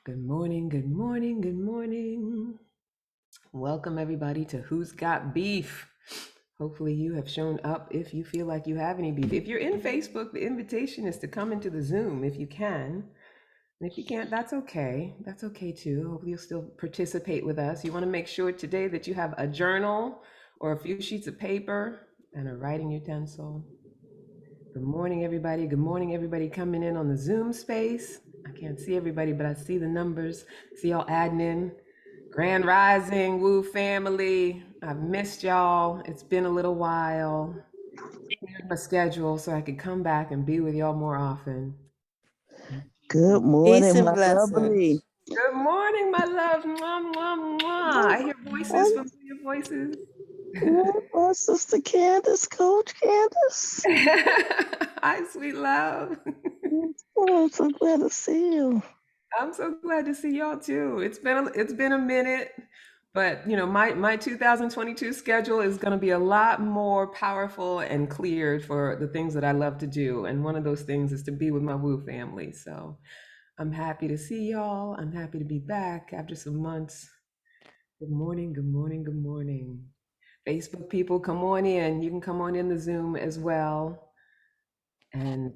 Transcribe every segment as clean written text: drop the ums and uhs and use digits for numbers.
Good morning, good morning, good morning. Welcome everybody to Who's Got Beef. Hopefully you have shown up if you feel like you have any beef. If you're in Facebook, the invitation is to come into the Zoom if you can. And if you can't, that's okay. That's okay too. Hopefully you'll still participate with us. You want to make sure today that you have a journal or a few sheets of paper and a writing utensil. Good morning, everybody. Good morning, everybody coming in on the Zoom space. I can't see everybody, but I see the numbers. See y'all adding in. Grand Rising, Woo family. I've missed y'all. It's been a little while. Cleared my schedule so I could come back and be with y'all more often. Good Peace morning, and my blessings. lovely. Good morning, my love. Mwah, mwah, mwah. I hear voices, familiar voices. My sister Candice, Coach Candice. Hi, sweet love. Oh, I'm so glad to see you. I'm so glad to see y'all too. It's been a minute, but you know, my 2022 schedule is going to be a lot more powerful and cleared for the things that I love to do. And one of those things is to be with my Woo family. So I'm happy to see y'all. I'm happy to be back after some months. Good morning, good morning, good morning. Facebook people, come on in. You can come on in the Zoom as well and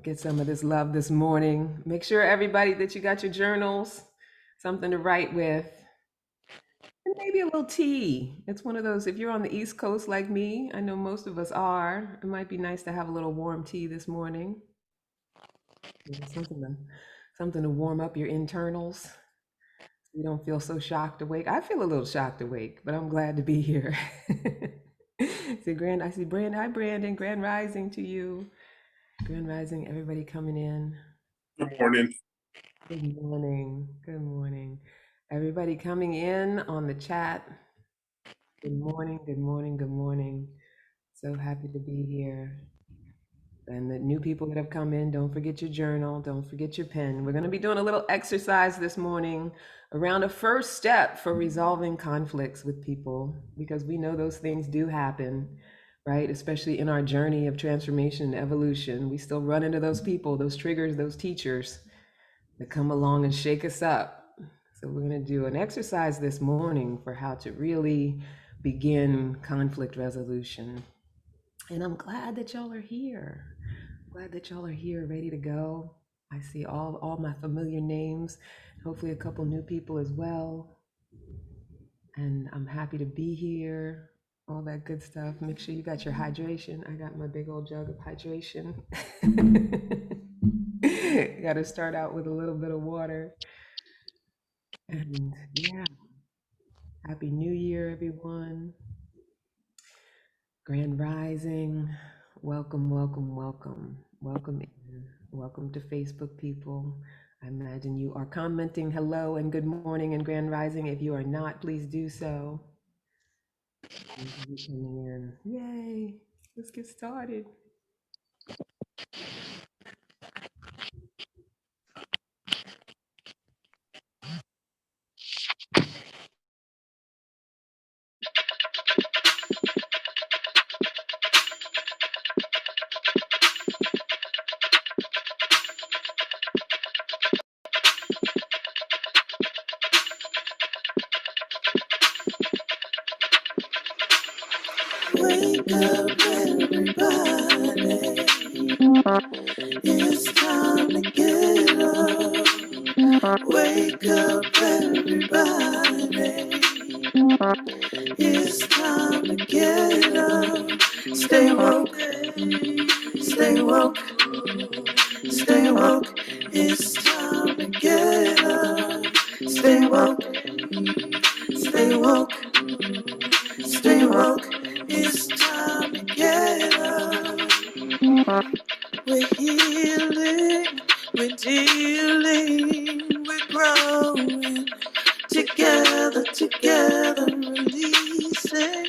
get some of this love this morning. Make sure everybody that you got your journals, something to write with, and maybe a little tea. It's one of those, if you're on the East Coast like me, I know most of us are, it might be nice to have a little warm tea this morning. Something to warm up your internals so you don't feel so shocked awake. I feel a little shocked awake, but I'm glad to be here. I see Brandon. Hi, Brandon. Grand Rising to you. Grand Rising, everybody coming in. Good morning. Good morning. Good morning. Everybody coming in on the chat. Good morning. Good morning. Good morning. So happy to be here. And the new people that have come in, don't forget your journal. Don't forget your pen. We're going to be doing a little exercise this morning around a first step for resolving conflicts with people, because we know those things do happen, right? Especially in our journey of transformation and evolution. We still run into those people, those triggers, those teachers that come along and shake us up. So we're going to do an exercise this morning for how to really begin conflict resolution. And I'm glad that y'all are here. Glad that y'all are here, ready to go. I see all my familiar names, hopefully a couple new people as well. And I'm happy to be here. All that good stuff. Make sure you got your hydration. I got my big old jug of hydration. Got to start out with a little bit of water. And yeah, Happy New Year, everyone. Grand Rising. Welcome, welcome, welcome. Welcome in. Welcome to Facebook, people. I imagine you are commenting hello and good morning and Grand Rising. If you are not, please do so. Coming in. Yay. Let's get started. Wake up, everybody. It's time to get up. Wake up, everybody. It's time to get up. Stay woke, stay woke, stay woke. It's time to get up. Stay woke, stay woke, stay woke. It's time to get up. We're healing, we're dealing, we're growing. Together, together, releasing.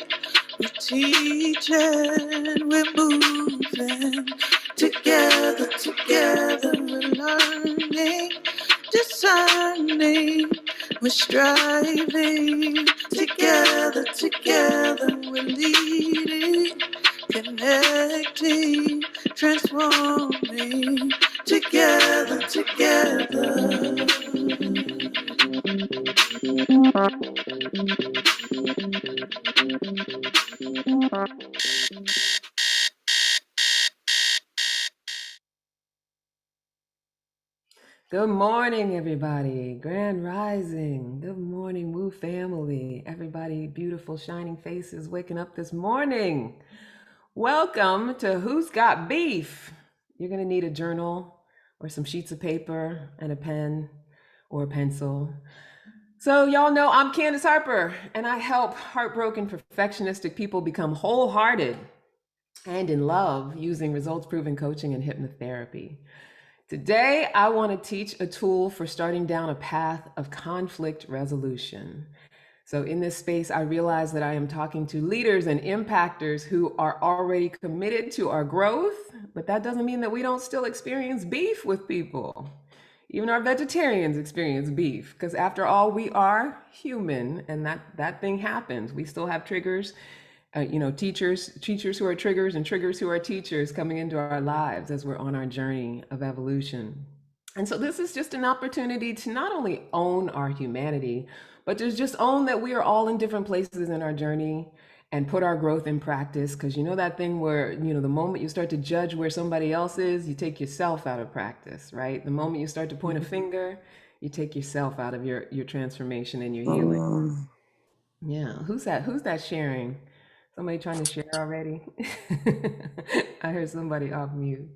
We're teaching, we're moving. Together, together, we're learning, discerning. We're striving. Together, together, we're leading, connecting, transforming. together, together. Good morning, everybody. Grand Rising. Good morning, Woo family. Everybody, beautiful, shining faces waking up this morning. Welcome to Who's Got Beef? You're going to need a journal or some sheets of paper and a pen or a pencil. So, y'all know I'm Candice Harper, and I help heartbroken, perfectionistic people become wholehearted and in love using results proven coaching and hypnotherapy. Today, I want to teach a tool for starting down a path of conflict resolution. So, in this space, I realize that I am talking to leaders and impactors who are already committed to our growth, but that doesn't mean that we don't still experience beef with people. Even our vegetarians experience beef because, after all, we are human, and that thing happens. We still have triggers. Teachers who are triggers and triggers who are teachers coming into our lives as we're on our journey of evolution. And so this is just an opportunity to not only own our humanity, but to just own that we are all in different places in our journey and put our growth in practice. Because you know that thing where, the moment you start to judge where somebody else is, you take yourself out of practice, right? The moment you start to point a finger, you take yourself out of your transformation and your healing. Yeah, who's that sharing? Somebody trying to share already? I heard somebody off mute.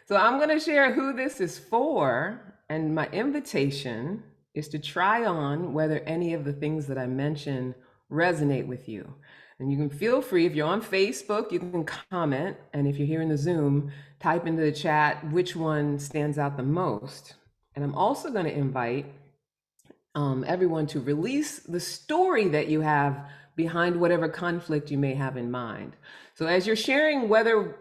So I'm going to share who this is for. And my invitation is to try on whether any of the things that I mentioned resonate with you. And you can feel free, if you're on Facebook, you can comment. And if you're here in the Zoom, type into the chat which one stands out the most. And I'm also going to invite everyone to release the story that you have behind whatever conflict you may have in mind. So as you're sharing whether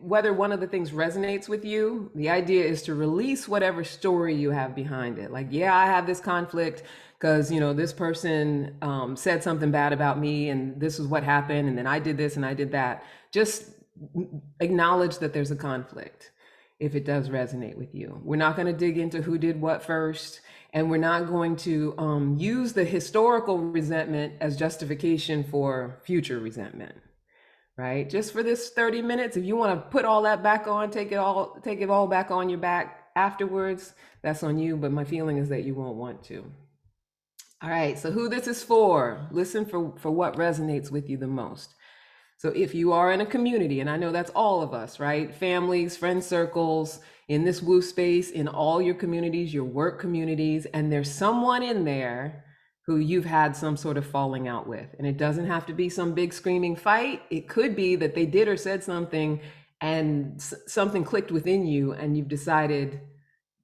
one of the things resonates with you, the idea is to release whatever story you have behind it. Like, yeah, I have this conflict because this person said something bad about me, and this is what happened, and then I did this and I did that. Just acknowledge that there's a conflict if it does resonate with you. We're not going to dig into who did what first. And we're not going to use the historical resentment as justification for future resentment, right? Just for this 30 minutes, if you want to put all that back on, take it all back on your back afterwards, that's on you. But my feeling is that you won't want to. All right, so who this is for, listen for what resonates with you the most. So if you are in a community, and I know that's all of us, right? Families, friend circles, in this woo space, in all your communities, your work communities, and there's someone in there who you've had some sort of falling out with. And it doesn't have to be some big screaming fight. It could be that they did or said something and something clicked within you and you've decided,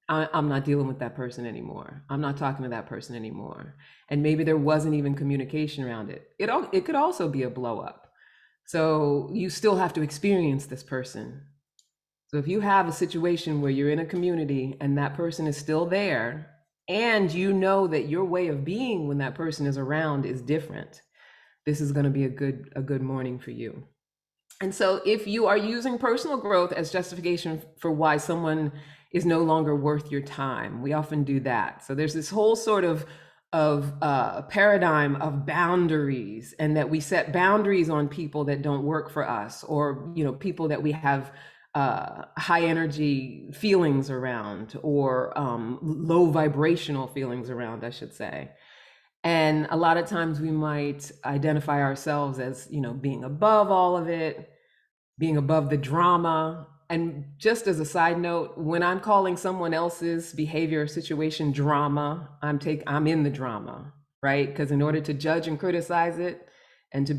I'm not dealing with that person anymore. I'm not talking to that person anymore. And maybe there wasn't even communication around it. It could also be a blow up. So you still have to experience this person. So if you have a situation where you're in a community and that person is still there, and you know that your way of being when that person is around is different, this is going to be a good morning for you. And so if you are using personal growth as justification for why someone is no longer worth your time, we often do that. So there's this whole sort of paradigm of boundaries, and that we set boundaries on people that don't work for us, or people that we have high energy feelings around, or low vibrational feelings around, I should say. And a lot of times we might identify ourselves as being above all of it, being above the drama. And just as a side note, when I'm calling someone else's behavior or situation drama, I'm in the drama, right? Because in order to judge and criticize it and to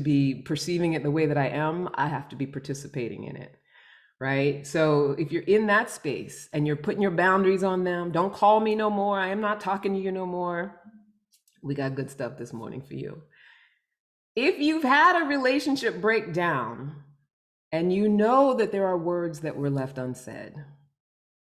be perceiving it the way that I am, I have to be participating in it, right? So if you're in that space and you're putting your boundaries on them, don't call me no more, I am not talking to you no more, we got good stuff this morning for you. If you've had a relationship breakdown, and you know that there are words that were left unsaid,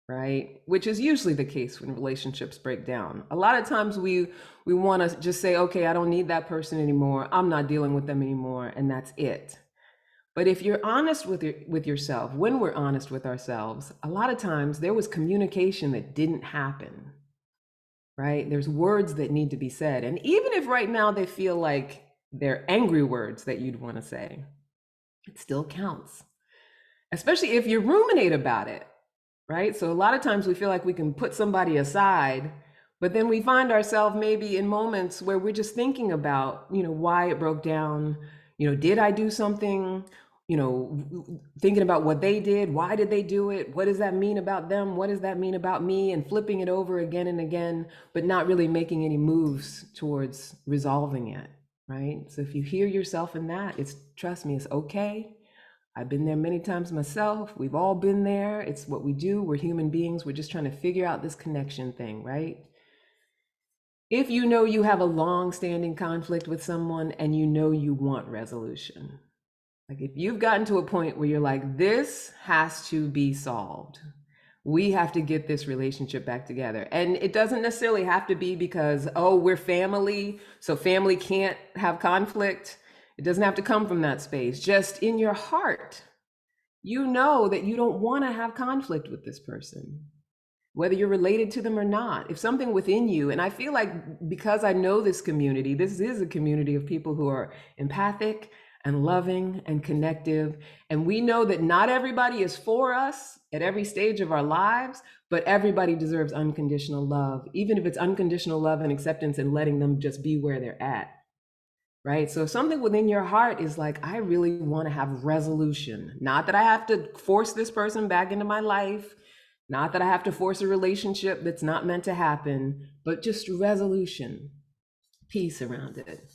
right? Which is usually the case when relationships break down. A lot of times we want to just say, okay, I don't need that person anymore. I'm not dealing with them anymore. And that's it. But if you're honest with yourself, when we're honest with ourselves, a lot of times there was communication that didn't happen, right? There's words that need to be said. And even if right now they feel like they're angry words that you'd want to say, it still counts, especially if you ruminate about it, right? So a lot of times we feel like we can put somebody aside, but then we find ourselves maybe in moments where we're just thinking about, why it broke down. Did I do something? Thinking about what they did. Why did they do it? What does that mean about them? What does that mean about me? And flipping it over again and again, but not really making any moves towards resolving it, right? So if you hear yourself in that, trust me, it's okay. I've been there many times myself. We've all been there. It's what we do. We're human beings. We're just trying to figure out this connection thing, right? If you know you have a long-standing conflict with someone and you know you want resolution, like if you've gotten to a point where you're like, this has to be solved, we have to get this relationship back together. And it doesn't necessarily have to be because, oh, we're family, so family can't have conflict. It doesn't have to come from that space. Just in your heart, you know that you don't want to have conflict with this person, whether you're related to them or not. If something within you, and I feel like because I know this community, this is a community of people who are empathic and loving and connective. And we know that not everybody is for us at every stage of our lives, but everybody deserves unconditional love, even if it's unconditional love and acceptance and letting them just be where they're at. Right? So if something within your heart is like, I really want to have resolution, not that I have to force this person back into my life, not that I have to force a relationship that's not meant to happen, but just resolution, peace around it.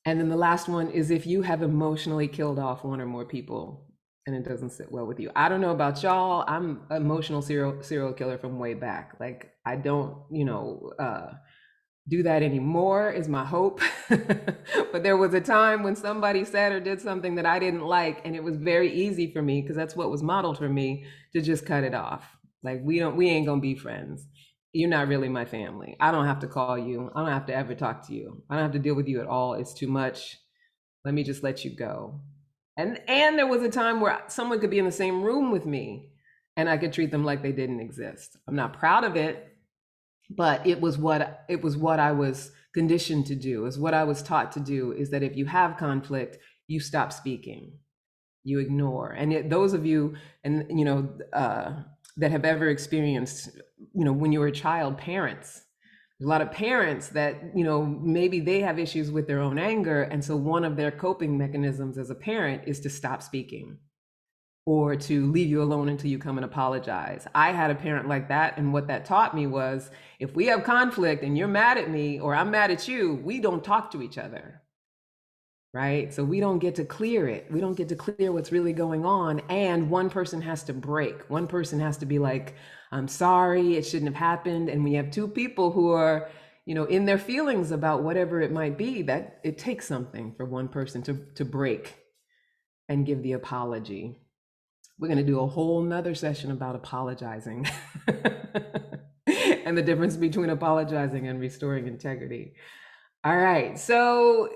And then the last one is if you have emotionally killed off one or more people and it doesn't sit well with you. I don't know about y'all. I'm an emotional serial killer from way back. Like I don't, do that anymore is my hope. But there was a time when somebody said or did something that I didn't like, and it was very easy for me, because that's what was modeled for me, to just cut it off. Like we ain't gonna be friends. You're not really my family. I don't have to call you. I don't have to ever talk to you. I don't have to deal with you at all. It's too much. Let me just let you go. And there was a time where someone could be in the same room with me and I could treat them like they didn't exist. I'm not proud of it, but it was what I was conditioned to do. Is what I was taught to do, is that if you have conflict, you stop speaking, you ignore. And those of you and that have ever experienced, when you were a child, parents, a lot of parents that maybe they have issues with their own anger, and so one of their coping mechanisms as a parent is to stop speaking or to leave you alone until you come and apologize. I had a parent like that, and what that taught me was, if we have conflict and you're mad at me or I'm mad at you, we don't talk to each other, right? So we don't get to clear it. We don't get to clear what's really going on, and one person has to break. One person has to be like, I'm sorry, it shouldn't have happened. And when you have two people who are in their feelings about whatever it might be, that it takes something for one person to break and give the apology. We're going to do a whole nother session about apologizing and the difference between apologizing and restoring integrity. All right. So,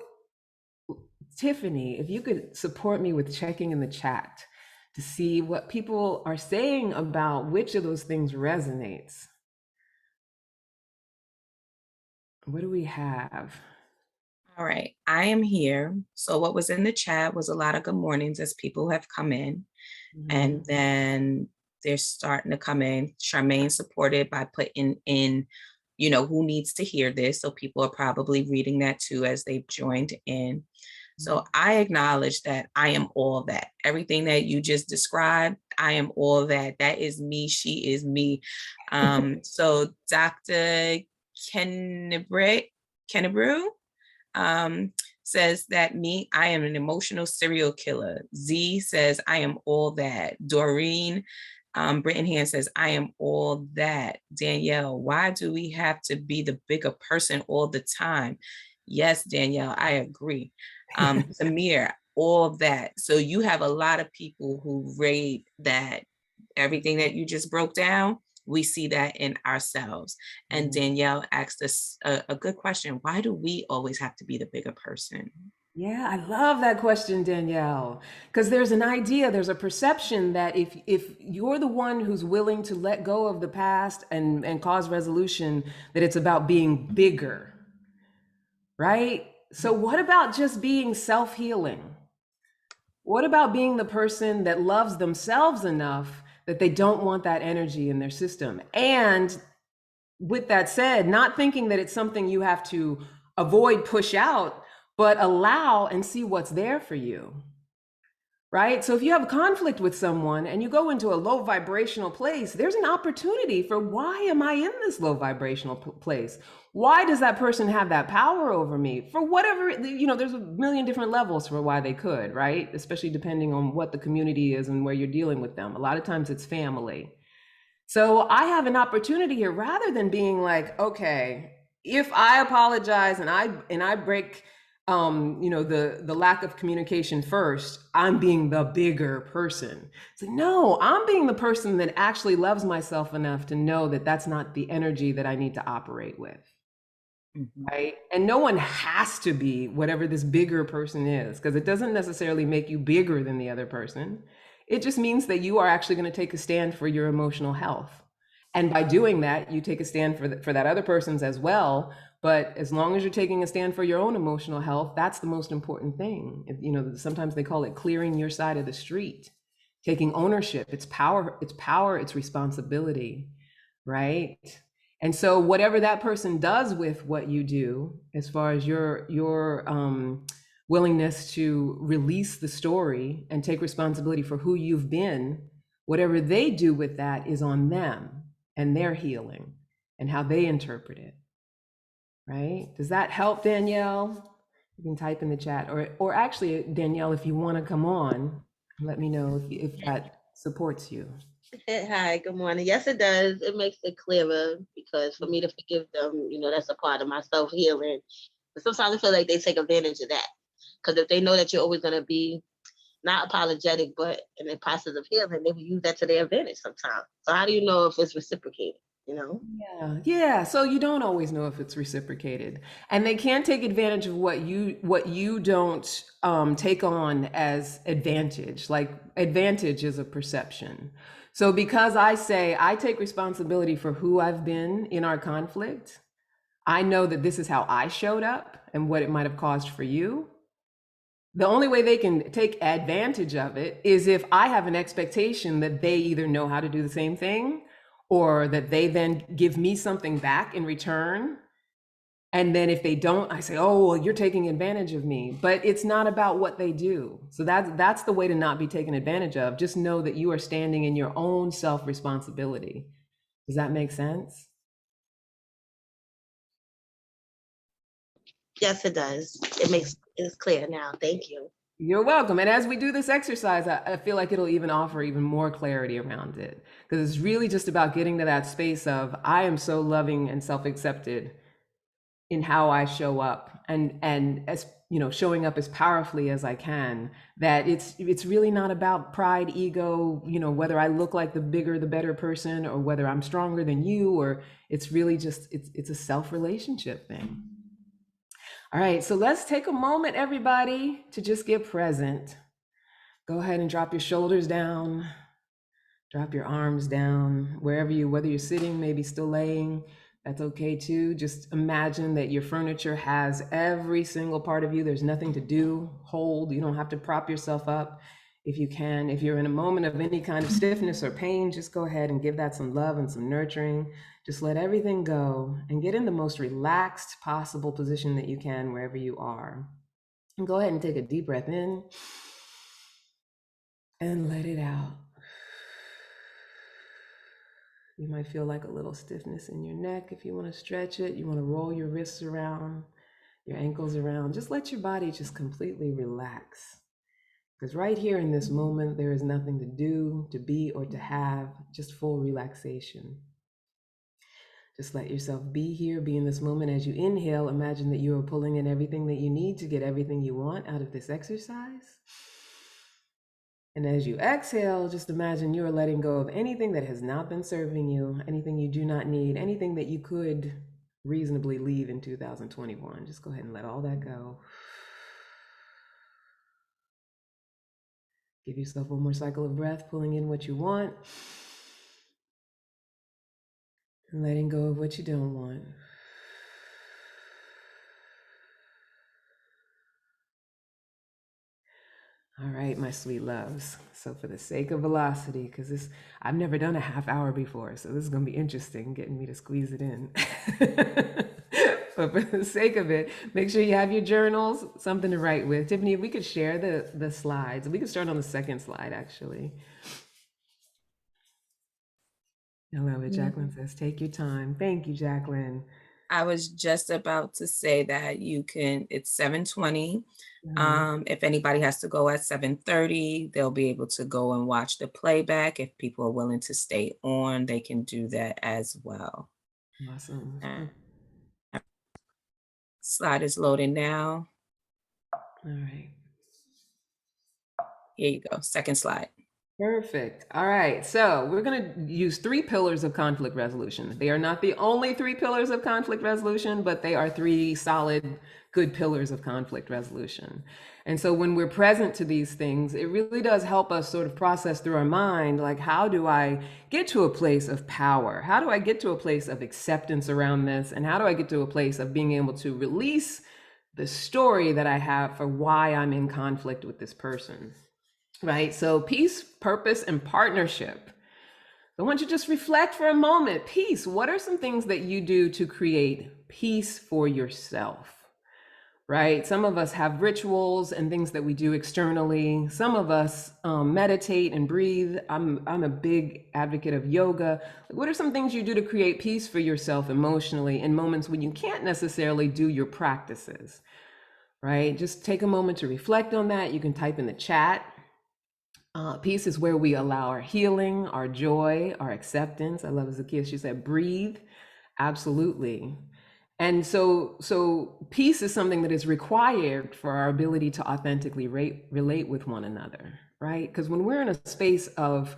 Tiffany, if you could support me with checking in the chat to see what people are saying about which of those things resonates. What do we have? All right, I am here. So what was in the chat was a lot of good mornings as people have come in. And then they're starting to come in. Charmaine supported by putting in, who needs to hear this. So people are probably reading that too as they've joined in. So I acknowledge that I am all that. Everything that you just described, I am all that. That is me. She is me. So Dr. Kennebrew says that I am an emotional serial killer. Z says, I am all that. Doreen Brittenham says, I am all that. Danielle, why do we have to be the bigger person all the time? Yes, Danielle, I agree. Samir, all that. So you have a lot of people who rate that everything that you just broke down, we see that in ourselves. And Danielle asked us a good question. Why do we always have to be the bigger person? Yeah, I love that question, Danielle, because there's an idea, there's a perception that if you're the one who's willing to let go of the past and cause resolution, that it's about being bigger, right? So what about just being self-healing? What about being the person that loves themselves enough that they don't want that energy in their system? And with that said, not thinking that it's something you have to avoid, push out, but allow and see what's there for you. Right? So if you have conflict with someone and you go into a low vibrational place, there's an opportunity for, why am I in this low vibrational place? Why does that person have that power over me? For whatever, there's a million different levels for why they could, right? Especially depending on what the community is and where you're dealing with them. A lot of times it's family. So I have an opportunity here, rather than being like, okay, if I apologize and I break the lack of communication first, I'm being the bigger person. So no, I'm being the person that actually loves myself enough to know that that's not the energy that I need to operate with. Right? And no one has to be whatever this bigger person is, because it doesn't necessarily make you bigger than the other person. It just means that you are actually going to take a stand for your emotional health. And by doing that, you take a stand for that other person's as well. But as long as you're taking a stand for your own emotional health, that's the most important thing. Sometimes they call it clearing your side of the street, taking ownership. It's power, it's responsibility, right? And so whatever that person does with what you do, as far as your willingness to release the story and take responsibility for who you've been, whatever they do with that is on them and their healing and how they interpret it. Right? Does that help, Danielle? You can type in the chat, or actually, Danielle, if you want to come on, let me know if that supports you. Hi, good morning. Yes, it does. It makes it clearer, because for me to forgive them, that's a part of my self-healing. But sometimes I feel like they take advantage of that, because if they know that you're always going to be not apologetic, but in the process of healing, they will use that to their advantage sometimes. So how do you know if it's reciprocated? Yeah. So you don't always know if it's reciprocated, and they can't take advantage of what you don't take on as advantage. Like, advantage is a perception. So because I say I take responsibility for who I've been in our conflict, I know that this is how I showed up and what it might have caused for you. The only way they can take advantage of it is if I have an expectation that they either know how to do the same thing, or that they then give me something back in return. And then if they don't, I say, oh, well, you're taking advantage of me. But it's not about what they do. So that's the way to not be taken advantage of. Just know that you are standing in your own self-responsibility. Does that make sense? Yes, it does. It's clear now. Thank you. You're welcome. And as we do this exercise, I feel like it'll even offer even more clarity around it, because it's really just about getting to that space of, I am so loving and self-accepted in how I show up, and as showing up as powerfully as I can, that it's really not about pride, ego, whether I look like the bigger, the better person, or whether I'm stronger than you, or it's really just, it's a self-relationship thing. All right, so let's take a moment, everybody, to just get present. Go ahead and drop your shoulders down, drop your arms down, whether you're sitting, maybe still laying, that's okay too. Just imagine that your furniture has every single part of you. There's nothing to do, hold. You don't have to prop yourself up if you can. If you're in a moment of any kind of stiffness or pain, just go ahead and give that some love and some nurturing. Just let everything go and get in the most relaxed possible position that you can wherever you are. And go ahead and take a deep breath in and let it out. You might feel like a little stiffness in your neck. If you want to stretch it, you want to roll your wrists around, your ankles around. Just let your body just completely relax. Because right here in this moment, there is nothing to do, to be, or to have, just full relaxation. Just let yourself be here, be in this moment. As you inhale, imagine that you are pulling in everything that you need to get everything you want out of this exercise. And as you exhale, just imagine you are letting go of anything that has not been serving you, anything you do not need, anything that you could reasonably leave in 2021. Just go ahead and let all that go. Give yourself one more cycle of breath, pulling in what you want and letting go of what you don't want. All right, my sweet loves. So for the sake of velocity, because this, I've never done a half hour before, so this is gonna be interesting, getting me to squeeze it in. But for the sake of it, make sure you have your journals, something to write with. Tiffany, if we could share the slides, we could start on the second slide, actually. I love it. Jacqueline says, take your time. Thank you, Jacqueline. I was just about to say that you can, it's 7:20. If anybody has to go at 7:30, they'll be able to go and watch the playback. If people are willing to stay on, they can do that as well. Awesome. Slide is loading now. All right. Here you go. Second slide. Perfect. All right. So we're going to use 3 pillars of conflict resolution. They are not the only 3 pillars of conflict resolution, but they are 3 solid, good pillars of conflict resolution. And so when we're present to these things, it really does help us sort of process through our mind, like, how do I get to a place of power? How do I get to a place of acceptance around this? And how do I get to a place of being able to release the story that I have for why I'm in conflict with this person? Right? So peace, purpose, and partnership. I want you to just reflect for a moment. Peace. What are some things that you do to create peace for yourself? Right? Some of us have rituals and things that we do externally. Some of us meditate and breathe. I'm a big advocate of yoga. What are some things you do to create peace for yourself emotionally in moments when you can't necessarily do your practices? Right? Just take a moment to reflect on that. You can type in the chat. Peace is where we allow our healing, our joy, our acceptance. I love Zakiya, she said, breathe. Absolutely. And so peace is something that is required for our ability to authentically relate with one another, right? Because when we're in a space of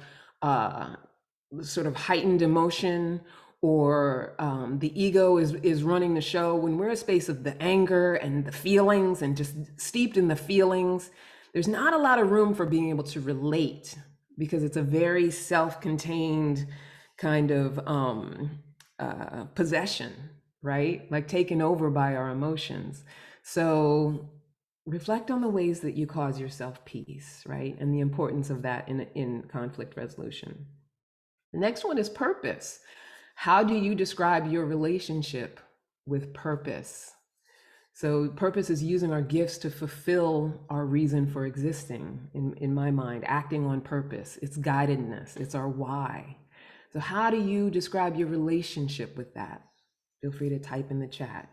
sort of heightened emotion, or the ego is running the show, when we're in a space of the anger and the feelings and just steeped in the feelings, there's not a lot of room for being able to relate, because it's a very self-contained kind of possession, right? Like taken over by our emotions. So reflect on the ways that you cause yourself peace, right? And the importance of that in conflict resolution. The next one is purpose. How do you describe your relationship with purpose? So purpose is using our gifts to fulfill our reason for existing, in my mind, acting on purpose. It's guidedness, it's our why. So how do you describe your relationship with that? Feel free to type in the chat.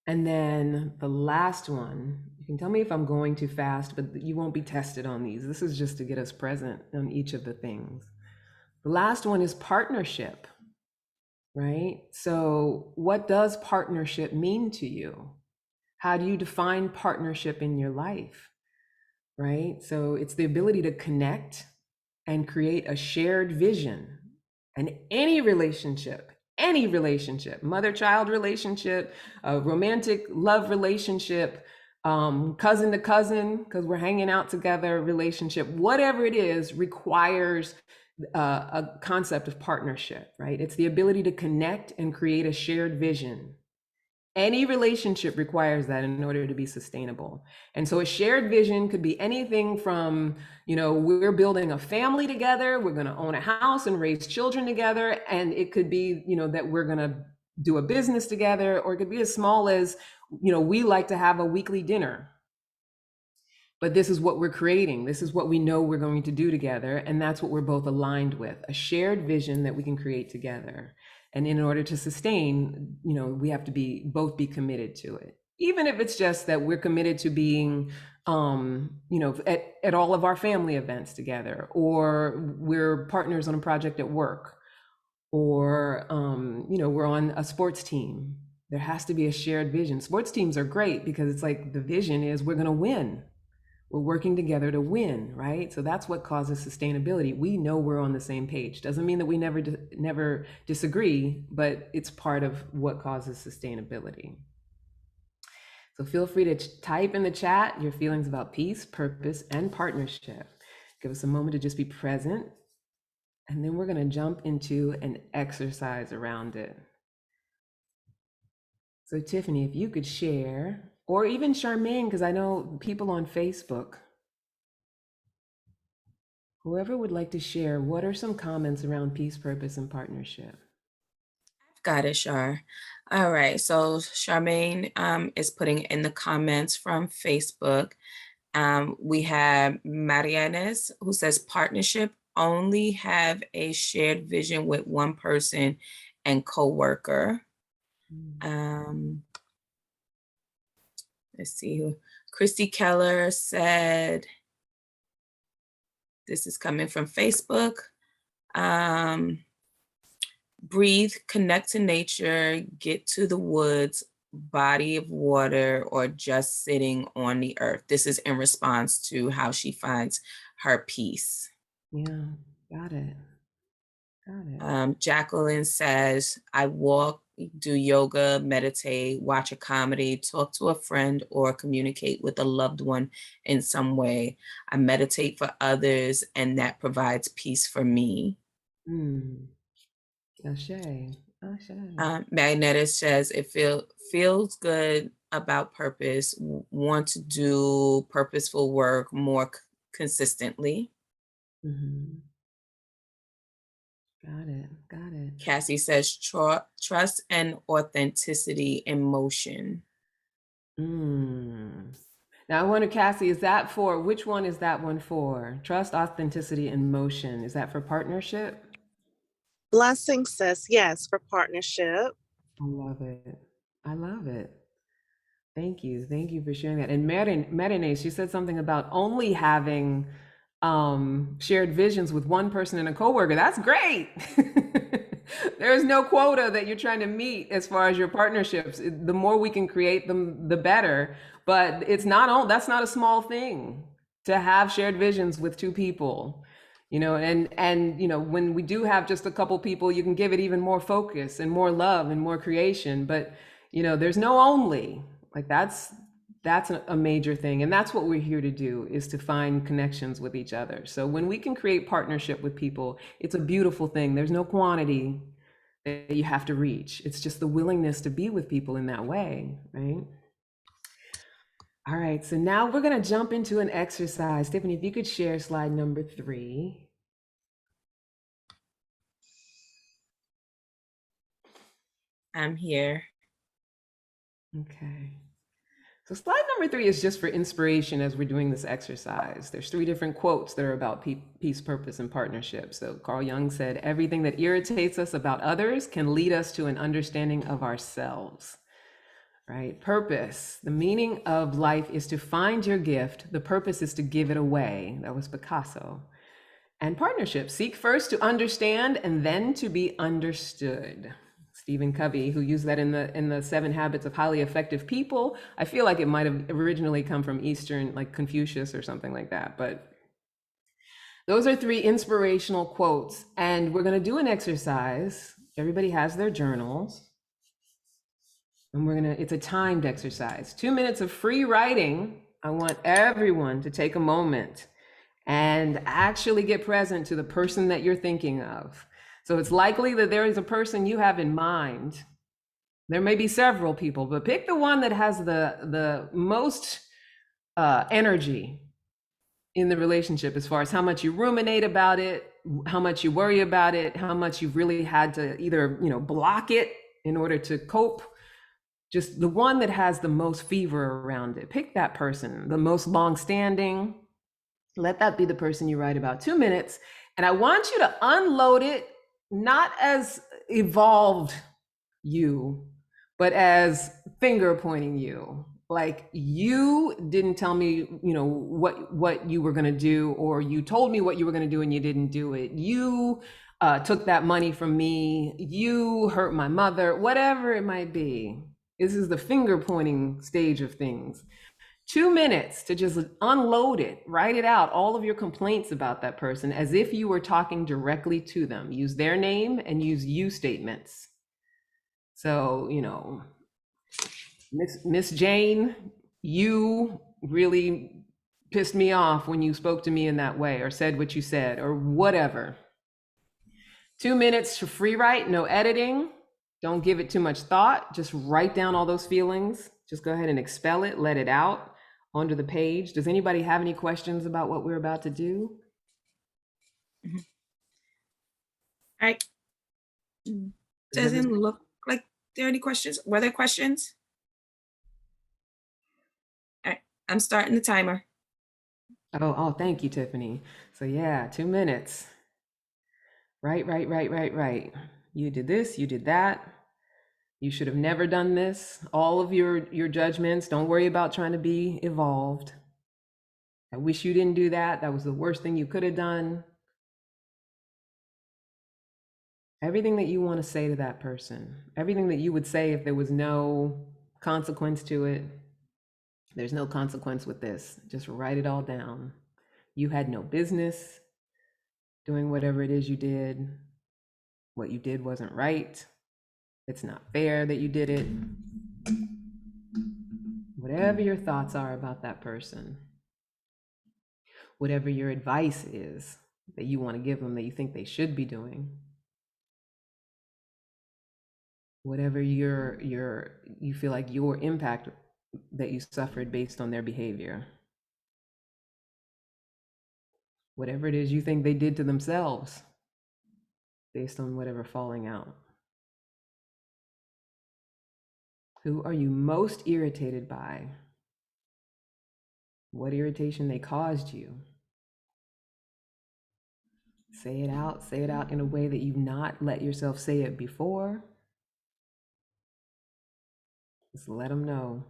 And then the last one, you can tell me if I'm going too fast, but you won't be tested on these. This is just to get us present on each of the things. The last one is partnership. Right? So what does partnership mean to you? How do you define partnership in your life? Right? So it's the ability to connect and create a shared vision. And any relationship, mother-child relationship, a romantic love relationship, cousin to cousin, because we're hanging out together relationship, whatever it is, requires a concept of partnership, right? It's the ability to connect and create a shared vision. Any relationship requires that in order to be sustainable. And so a shared vision could be anything from, we're building a family together, we're going to own a house and raise children together. And it could be, that we're going to do a business together, or it could be as small as, we like to have a weekly dinner. But this is what we're creating. This is what we know we're going to do together. And that's what we're both aligned with, a shared vision that we can create together. And in order to sustain, we have to both be committed to it. Even if it's just that we're committed to being, at all of our family events together, or we're partners on a project at work, or, we're on a sports team. There has to be a shared vision. Sports teams are great because it's like the vision is we're going to win. We're working together to win, right? So that's what causes sustainability. We know we're on the same page. Doesn't mean that we never disagree, but it's part of what causes sustainability. So feel free to type in the chat your feelings about peace, purpose, and partnership. Give us a moment to just be present. And then we're going to jump into an exercise around it. So Tiffany, if you could share, or even Charmaine, because I know people on Facebook, whoever would like to share, what are some comments around peace, purpose, and partnership? Got it, Char. All right, so Charmaine is putting in the comments from Facebook. We have Marianes who says partnership only have a shared vision with one person and co-worker. Let's see, Christy Keller said, this is coming from Facebook. Breathe, connect to nature, get to the woods, body of water, or just sitting on the earth. This is in response to how she finds her peace. Yeah, got it. Got it. Jacqueline says, I walk, do yoga, meditate, watch a comedy, talk to a friend, or communicate with a loved one in some way. I meditate for others, and that provides peace for me. Ashe. Magnetic says, it feels good about purpose, want to do purposeful work more consistently. Got it. Cassie says, trust and authenticity in motion. Now I wonder, Cassie, is that for, which one is that one for? Trust, authenticity, and motion. Is that for partnership? Blessing says yes for partnership. I love it. I love it. Thank you. Thank you for sharing that. And Marine, she said something about only having shared visions with one person and a coworker. That's great. There's no quota that you're trying to meet as far as your partnerships. The more we can create them, the better. But it's not all, that's not a small thing to have shared visions with two people. You know, and you know, when we do have just a couple people, you can give it even more focus and more love and more creation. But you know, there's no only, like that's a major thing. And that's what we're here to do, is to find connections with each other. So when we can create partnership with people, it's a beautiful thing. There's no quantity that you have to reach. It's just the willingness to be with people in that way, right? All right, so now we're going to jump into an exercise. Tiffany, if you could share slide number 3. I'm here. Okay. So slide number 3 is just for inspiration as we're doing this exercise. There's 3 different quotes that are about peace, purpose, and partnership. So Carl Jung said, everything that irritates us about others can lead us to an understanding of ourselves. Right? Purpose. The meaning of life is to find your gift. The purpose is to give it away. That was Picasso. And partnership. Seek first to understand and then to be understood. Stephen Covey, who used that in the 7 Habits of Highly Effective People. I feel like it might have originally come from Eastern, like Confucius or something like that. But those are 3 inspirational quotes. And we're going to do an exercise. Everybody has their journals. And it's a timed exercise. 2 minutes of free writing. I want everyone to take a moment and actually get present to the person that you're thinking of. So it's likely that there is a person you have in mind. There may be several people, but pick the one that has the most energy in the relationship, as far as how much you ruminate about it, how much you worry about it, how much you've really had to either, block it in order to cope. Just the one that has the most fever around it. Pick that person, the most long-standing. Let that be the person you write about. 2 minutes. And I want you to unload it, not as evolved you, but as finger pointing you. Like, you didn't tell me, what you were going to do, or you told me what you were going to do and you didn't do it. You took that money from me. You hurt my mother, whatever it might be. This is the finger pointing stage of things. 2 minutes to just unload it, write it out, all of your complaints about that person, as if you were talking directly to them. Use their name and use you statements. So, Miss Jane, you really pissed me off when you spoke to me in that way or said what you said or whatever. 2 minutes for free write, no editing. Don't give it too much thought. Just write down all those feelings. Just go ahead and expel it, let it out onto the page. Does anybody have any questions about what we're about to do? All right. Does everybody- Doesn't look like there are any questions. Were there questions? All right, I'm starting the timer. Oh, thank you, Tiffany. So yeah, 2 minutes. Right. You did this, you did that. You should have never done this. All of your judgments. Don't worry about trying to be evolved. I wish you didn't do that. That was the worst thing you could have done. Everything that you want to say to that person, everything that you would say if there was no consequence to it. There's no consequence with this. Just write it all down. You had no business doing whatever it is you did. What you did wasn't right. It's not fair that you did it. Whatever your thoughts are about that person, whatever your advice is that you want to give them that you think they should be doing, whatever you feel like your impact that you suffered based on their behavior, whatever it is you think they did to themselves based on whatever falling out. Who are you most irritated by? What irritation they caused you? Say it out in a way that you've not let yourself say it before. Just let them know.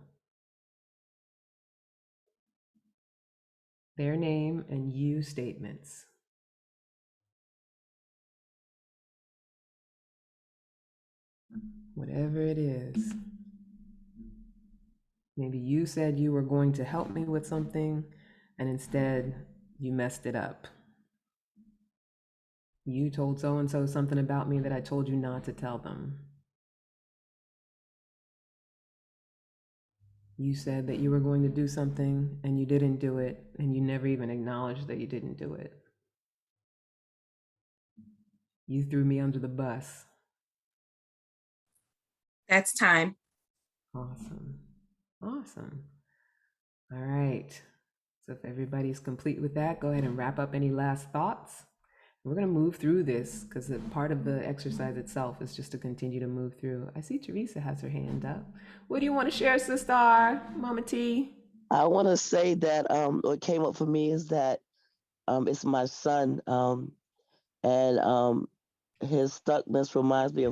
Their name and you statements. Whatever it is. Maybe you said you were going to help me with something, and instead you messed it up. You told so and so something about me that I told you not to tell them. You said that you were going to do something and you didn't do it, and you never even acknowledged that you didn't do it. You threw me under the bus. That's time. Awesome. Awesome. All right. So if everybody's complete with that, go ahead and wrap up any last thoughts. We're going to move through this because part of the exercise itself is just to continue to move through. I see Teresa has her hand up. What do you want to share, Sister Mama T? I want to say that what came up for me is that it's my son, and his stuckness reminds me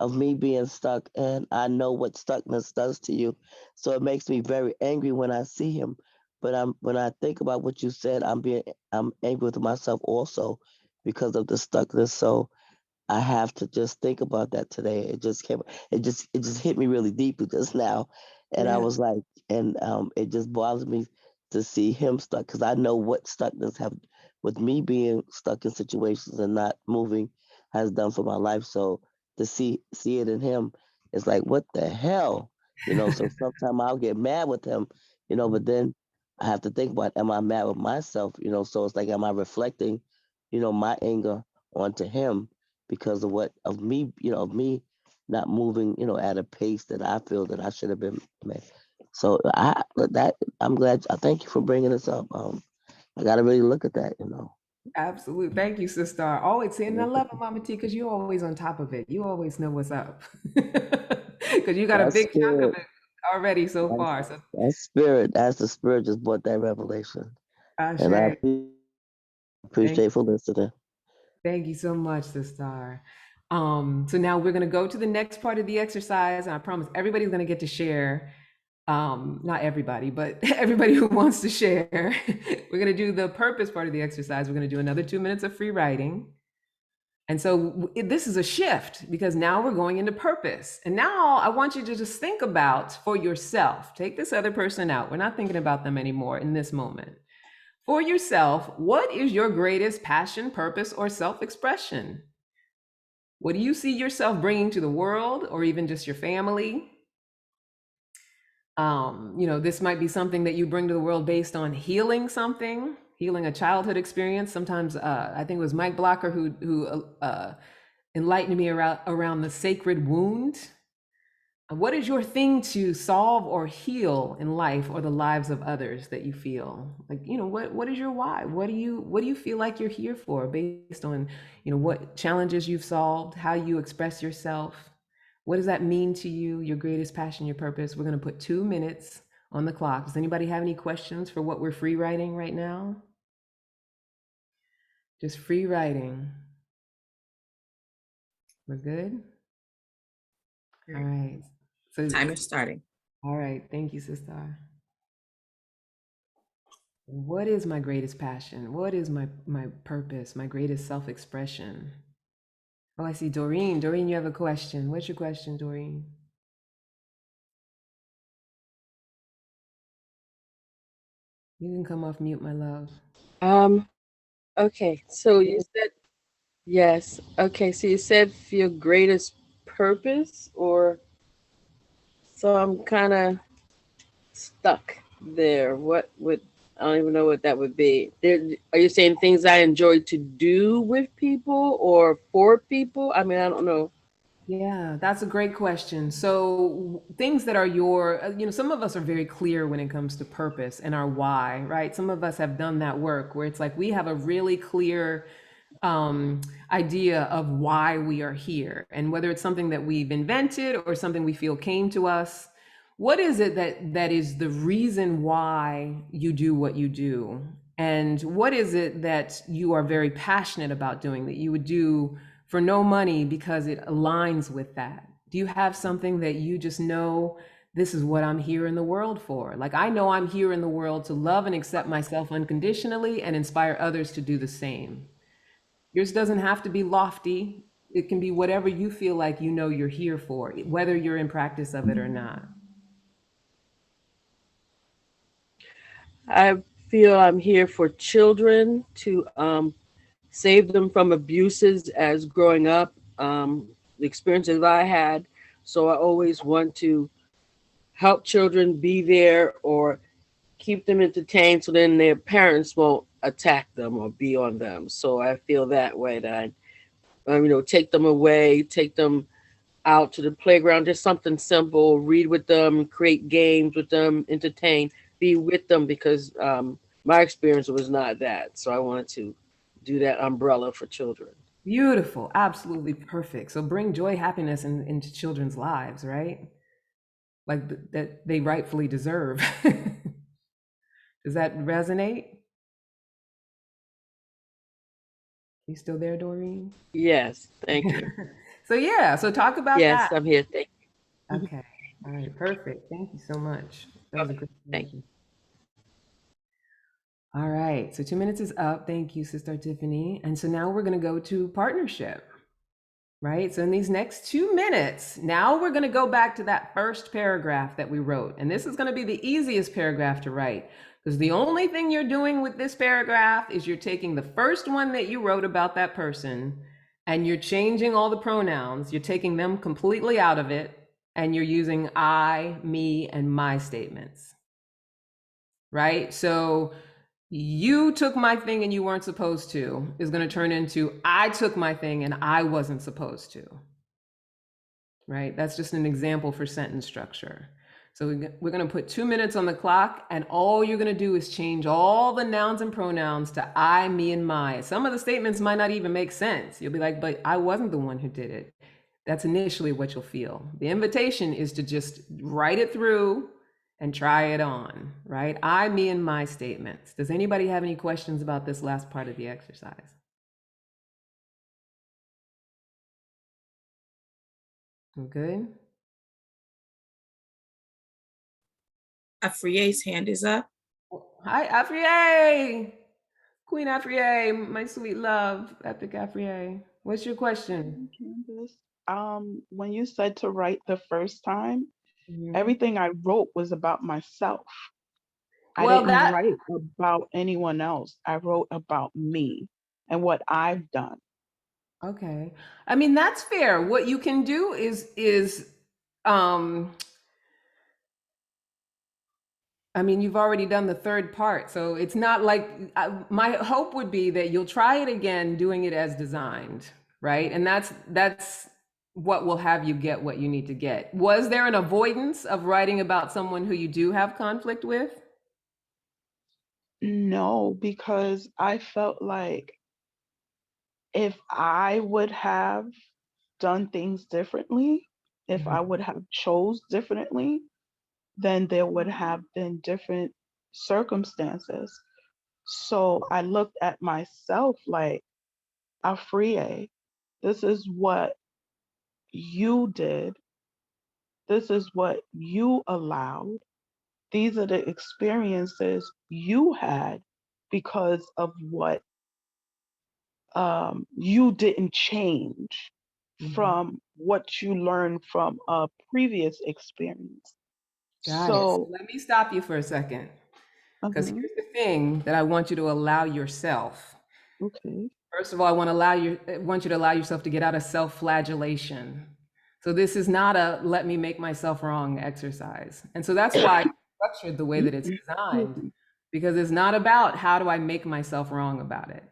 of me being stuck, and I know what stuckness does to you. So it makes me very angry when I see him. But when I think about what you said, I'm angry with myself also because of the stuckness. So I have to just think about that today. It just hit me really deeply just now, and I Yeah. was like, and it just bothers me to see him stuck because I know what stuckness have with me being stuck in situations and not moving has done for my life. So to see it in him, it's like what the hell, So sometimes I'll get mad with him, but then I have to think about, am I mad with myself, So it's like, am I reflecting, my anger onto him? Because of me not moving, at a pace that I feel that I should have been made. So I'm glad. I thank you for bringing this up. I got to really look at that. Absolutely. Thank you, Sister. Always saying I love it, Mama T, because you're always on top of it. You always know what's up. Because you got a That big chunk of spirit, it already so that's, far. So that spirit, that's the spirit just brought that revelation, and I Ashe. Thank appreciate for listening. Thank you so much, Sister. So now we're going to go to the next part of the exercise, and I promise everybody's going to get to share. Not everybody, but everybody who wants to share. We're going to do the purpose part of the exercise. We're going to do another 2 minutes of free writing. And so this is a shift because now we're going into purpose. And now I want you to just think about for yourself. Take this other person out. We're not thinking about them anymore in this moment. For yourself, what is your greatest passion, purpose, or self-expression? What do you see yourself bringing to the world or even just your family? This might be something that you bring to the world based on healing something, healing a childhood experience. Sometimes I think it was Mike Blocker who enlightened me around the sacred wound. What is your thing to solve or heal in life or the lives of others that you feel like, what is your why? What do you feel like you're here for, based on, what challenges you've solved, how you express yourself? What does that mean to you? Your greatest passion, your purpose. We're going to put 2 minutes on the clock. Does anybody have any questions for what we're free writing right now? Just free writing. We're good? All right. So Time is starting. all right. Thank you, sister. What is my greatest passion? What is my purpose, my greatest self-expression? Oh, I see Doreen. Doreen, you have a question. What's your question, Doreen? You can come off mute, my love. Um, okay, so you said yes. Okay, so you said for your greatest purpose, or so I'm kind of stuck there. What would I don't even know what that would be. Are you saying things I enjoy to do with people or for people? I mean, I don't know. Yeah, that's a great question. So things that are your, some of us are very clear when it comes to purpose and our why, right? Some of us have done that work where it's like we have a really clear idea of why we are here, and whether it's something that we've invented or something we feel came to us. What is it that is the reason why you do what you do? And what is it that you are very passionate about doing, that you would do for no money because it aligns with that? Do you have something that you just know, this is what I'm here in the world for? Like, I know I'm here in the world to love and accept myself unconditionally and inspire others to do the same. Yours doesn't have to be lofty. It can be whatever you feel like you're here for, whether you're in practice of it or not. I feel I'm here for children to save them from abuses as growing up, the experiences I had. So I always want to help children be there or keep them entertained so then their parents won't attack them or be on them. So I feel that way that take them away, take them out to the playground, just something simple, read with them, create games with them, entertain, be with them because my experience was not that. So I wanted to do that umbrella for children. Beautiful, absolutely perfect. So bring joy, happiness into children's lives, right? Like that they rightfully deserve. Does that resonate? You still there, Doreen? Yes, thank you. So yeah, so talk about Yes, that. I'm here. Thank you. Okay. All right, perfect. Thank you so much. That was a Okay, great thank question. All right, so 2 minutes is up. Thank you, Sister Tiffany. And so now we're going to go to partnership, right? So in these next 2 minutes, now we're going to go back to that first paragraph that we wrote. And this is going to be the easiest paragraph to write, because the only thing you're doing with this paragraph is you're taking the first one that you wrote about that person and you're changing all the pronouns. You're taking them completely out of it and you're using I, me, and my statements, right? So you took my thing and you weren't supposed to is going to turn into I took my thing and I wasn't supposed to, right? That's just an example for sentence structure. So we're going to put 2 minutes on the clock, and all you're going to do is change all the nouns and pronouns to I, me, and my. Some of the statements might not even make sense. You'll be like, but I wasn't the one who did it. That's initially what you'll feel. The invitation is to just write it through and try it on, right? I, me, and my statements. Does anybody have any questions about this last part of the exercise? I'm good. Afriye's hand is up. Hi, Afriye. Queen Afriye, my sweet love, Epic Afriye. What's your question? Candice. When you said to write the first time, Mhm. everything I wrote was about myself. I Well, didn't that write about anyone else. I wrote about me and what I've done. okay. I mean, that's fair. What you can do is um I mean, you've already done the third part, so it's not like my hope would be that you'll try it again, doing it as designed, right? And that's what will have you get what you need to get. Was there an avoidance of writing about someone who you do have conflict with? No, because I felt like if I would have done things differently, if I Mhm. would have chose differently, then there would have been different circumstances. So I looked at myself like, Afriye, this is what you did. This is what you allowed. These are the experiences you had because of what you didn't change Mhm. from what you learned from a previous experience. Got it. So So, let me stop you for a second, because uh-huh, here's the thing that I want you to allow yourself. okay. First of all, I want you to allow yourself to get out of self-flagellation. So this is not a let me make myself wrong exercise. And so that's why it's structured the way that it's Excuse designed, me. because it's not about how do I make myself wrong about it,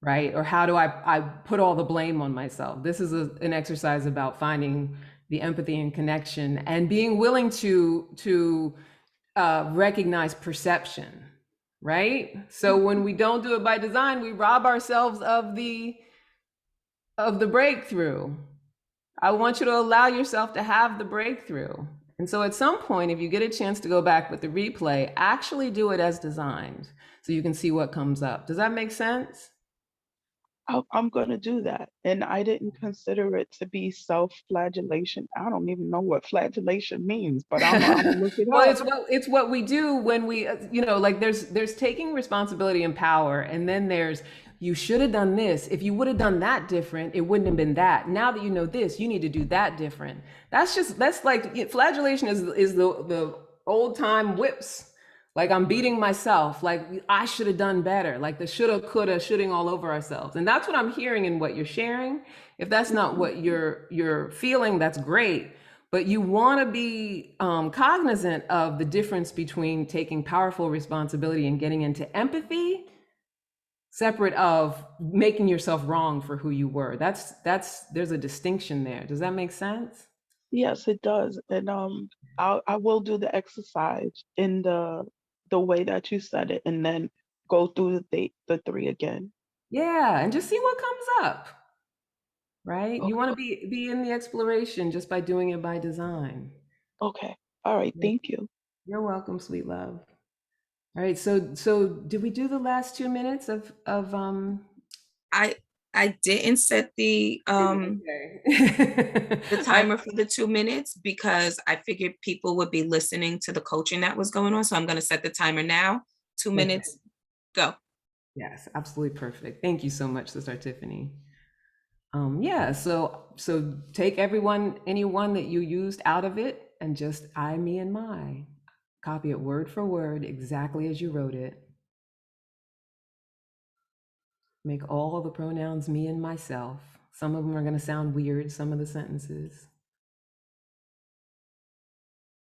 right? Or how do I put all the blame on myself. This is an exercise about finding the empathy and connection and being willing to recognize perception, right? So when we don't do it by design, we rob ourselves of the breakthrough. I want you to allow yourself to have the breakthrough. And so at some point, if you get a chance to go back with the replay, actually do it as designed so you can see what comes up. Does that make sense? I'm going to do that. And I didn't consider it to be self-flagellation. I don't even know what flagellation means, but I'm gonna look it Well, up. it's what we do when we like there's taking responsibility and power, and then there's you should have done this. If you would have done that different, it wouldn't have been that. Now that you know this, you need to do that different. That's like flagellation is the old time whips. Like I'm beating myself. Like I should have done better. Like the shoulda, coulda, shooting all over ourselves. And that's what I'm hearing in what you're sharing. If that's not Mhm. what you're feeling, that's great. But you want to be cognizant of the difference between taking powerful responsibility and getting into empathy, separate of making yourself wrong for who you were. That's there's a distinction there. Does that make sense? Yes, it does. And I will do the exercise in the way that you said it, and then go through the three again. Yeah, and just see what comes up, right? You want to Okay. be in the exploration just by doing it by design. Okay. All right. Yeah. Thank you. You're welcome, sweet love. All right, so did we do the last 2 minutes of I I didn't set okay. the I timer for the 2 minutes because I figured people would be listening to the coaching that was going on. So I'm going to set the timer now. Two Perfect. minutes, go. Yes, absolutely perfect. Thank you so much, Sister Tiffany. Yeah, so take anyone that you used out of it and just I, me, and my. Copy it word for word, exactly as you wrote it. Make all the pronouns me and myself. Some of them are going to sound weird, some of the sentences.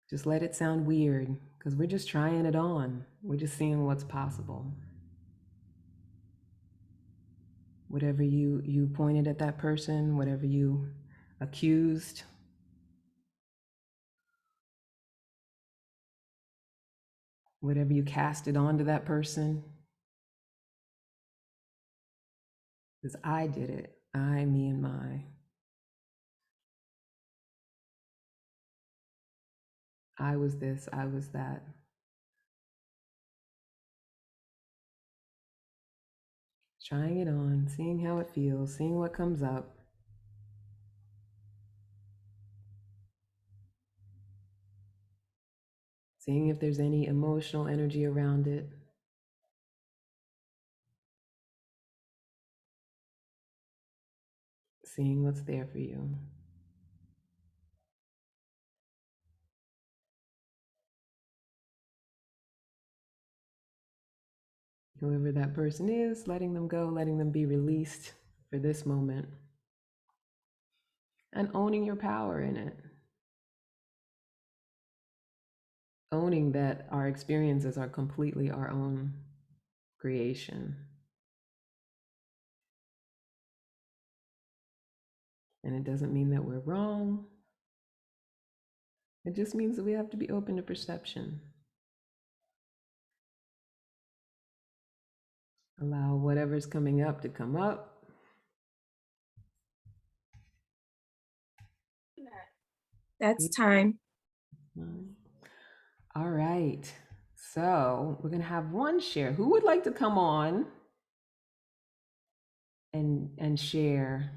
Just let it sound weird because we're just trying it on. We're just seeing what's possible. Whatever you pointed at that person, whatever you accused, whatever you casted onto that person, because I did it. I, me, and my. I was this, I was that. Trying it on, seeing how it feels, seeing what comes up. Seeing if there's any emotional energy around it. Seeing what's there for you. Whoever that person is, letting them go, letting them be released for this moment, and owning your power in it. owning that our experiences are completely our own creation. And it doesn't mean that we're wrong. It just means that we have to be open to perception. Allow whatever's coming up to come up. That's time. All right. So we're going to have one share. Who would like to come on and share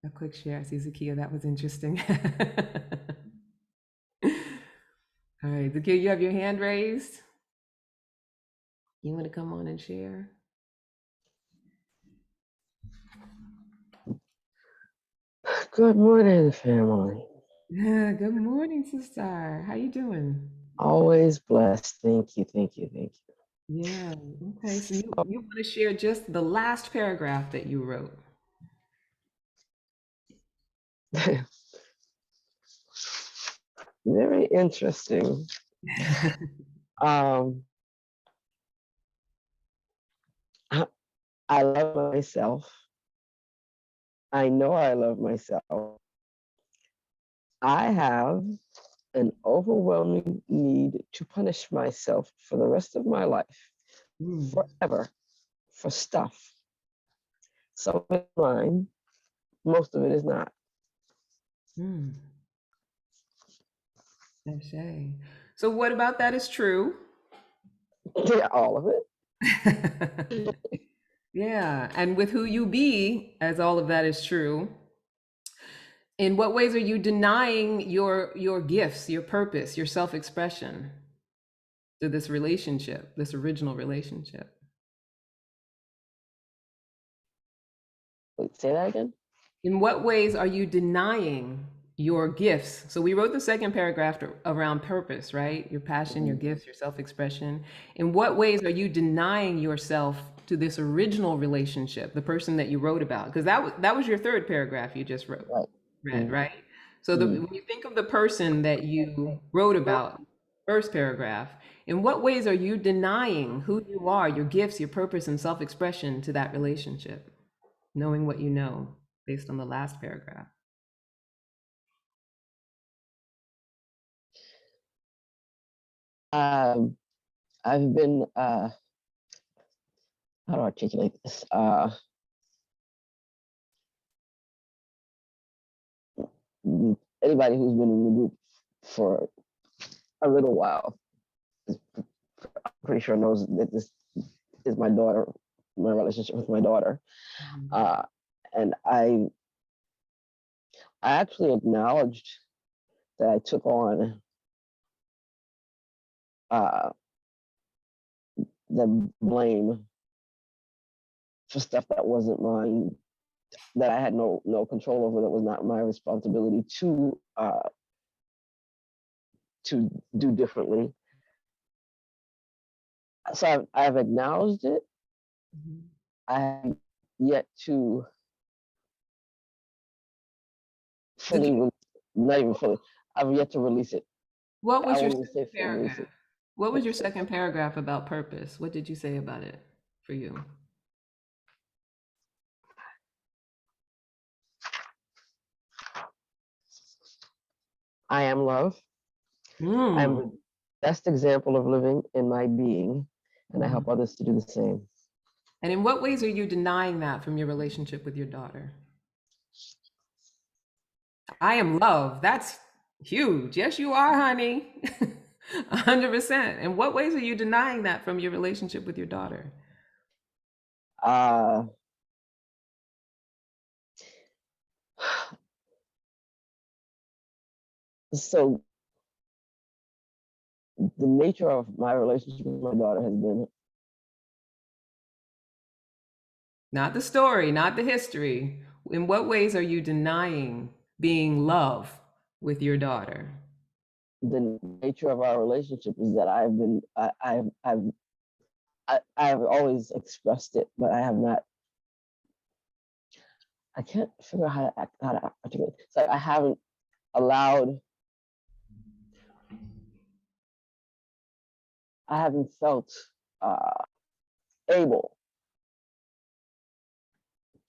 a quick share? I see Zakia, that was interesting. All right, Zakia, you have your hand raised. You want to come on and share? Good morning, family. Yeah, good morning, sister. How you doing? Always blessed. Thank you, thank you, thank Yeah, okay. So you want to share just the last paragraph that you wrote. you. Very interesting. Um, I love myself. I know I love myself. I have an overwhelming need to punish myself for the rest of my life, forever, for stuff. Some of it's mine, most of it is not. So what about that is true? Yeah, all of it. Yeah, and with who you be, as all of that is true, in what ways are you denying your gifts, your purpose, your self-expression to this relationship, this original relationship? Wait, say that again? In what ways are you denying your gifts? So we wrote the second paragraph around purpose, right? Your passion, your gifts, your self-expression. In what ways are you denying yourself to this original relationship, the person that you wrote about? Because that was your third paragraph you just read, right? So when you think of the person that you wrote about, first paragraph, in what ways are you denying who you are, your gifts, your purpose, and self-expression to that relationship, knowing what you know based on the last paragraph? I've been, how to articulate this? Anybody who's been in the group for a little while, I'm pretty sure knows that this is my daughter, my relationship with my daughter. And I actually acknowledged that I took on the blame for stuff that wasn't mine, that I had no control over, that was not my responsibility to do differently. So I've acknowledged it. I have yet to fully, not even fully, I've yet to release it. What was I your won't even say second fully release paragraph? it. What was your second paragraph about purpose? What did you say about it for you? I am love. I am the best example of living in my being, and I help others to do the same. And in what ways are you denying that from your relationship with your daughter? I am love. That's huge. Yes, you are, honey. 100%. In what ways are you denying that from your relationship with your daughter? So the nature of my relationship with my daughter has been, Not the story, not the history. In what ways are you denying being love with your daughter? the nature of our relationship is that I've always expressed it, but I have not. I can't figure out how to articulate. It's like I haven't allowed I haven't felt able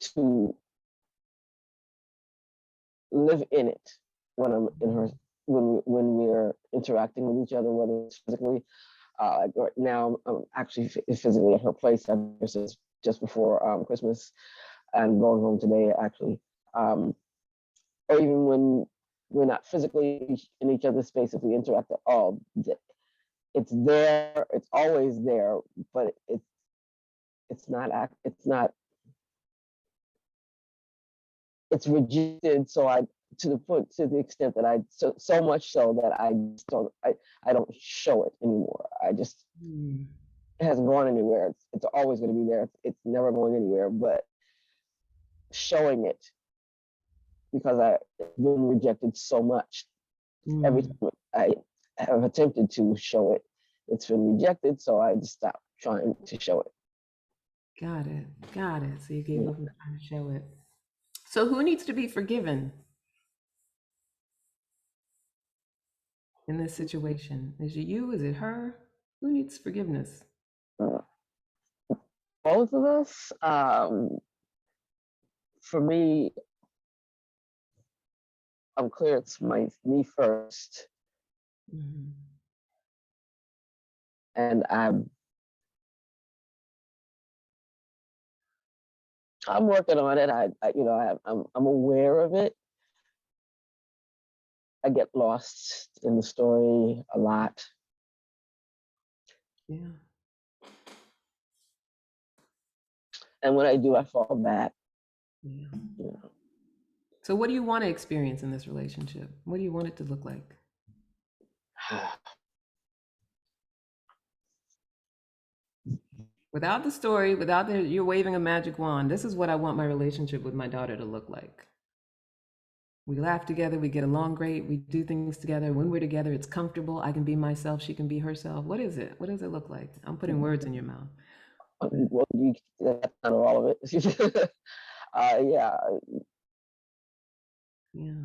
to live in it when I'm in her, when we're interacting with each other, whether it's physically. Like right now, I'm actually physically at her place ever since just before Christmas, and going home today actually. Or even when we're not physically in each other's space, if we interact at all, it's there. It's always there, but it's not it's rejected. So I to the extent that I so much so that I don't show it anymore. I just it hasn't gone anywhere. It's always going to be there. It's never going anywhere. But showing it because I've been rejected so much. Every time I have attempted to show it, it's been rejected. So I just stopped trying to show it. Got it. Got it. So you gave up on trying to show it. So who needs to be forgiven in this situation? Is it you? Is it her? Who needs forgiveness? Both of us. For me, I'm clear it's me first, and I'm working on it. I'm aware of it. I get lost in the story a lot. Yeah. And when I do, I fall back. Yeah. So what do you want to experience in this relationship? What do you want it to look like? Without the story, without you're waving a magic wand, this is what I want my relationship with my daughter to look like. We laugh together, we get along great, we do things together. When we're together, it's comfortable. I can be myself, she can be herself. What is it? What does it look like? I'm putting words in your mouth. Well, that's kind of all of it. Yeah. Yeah.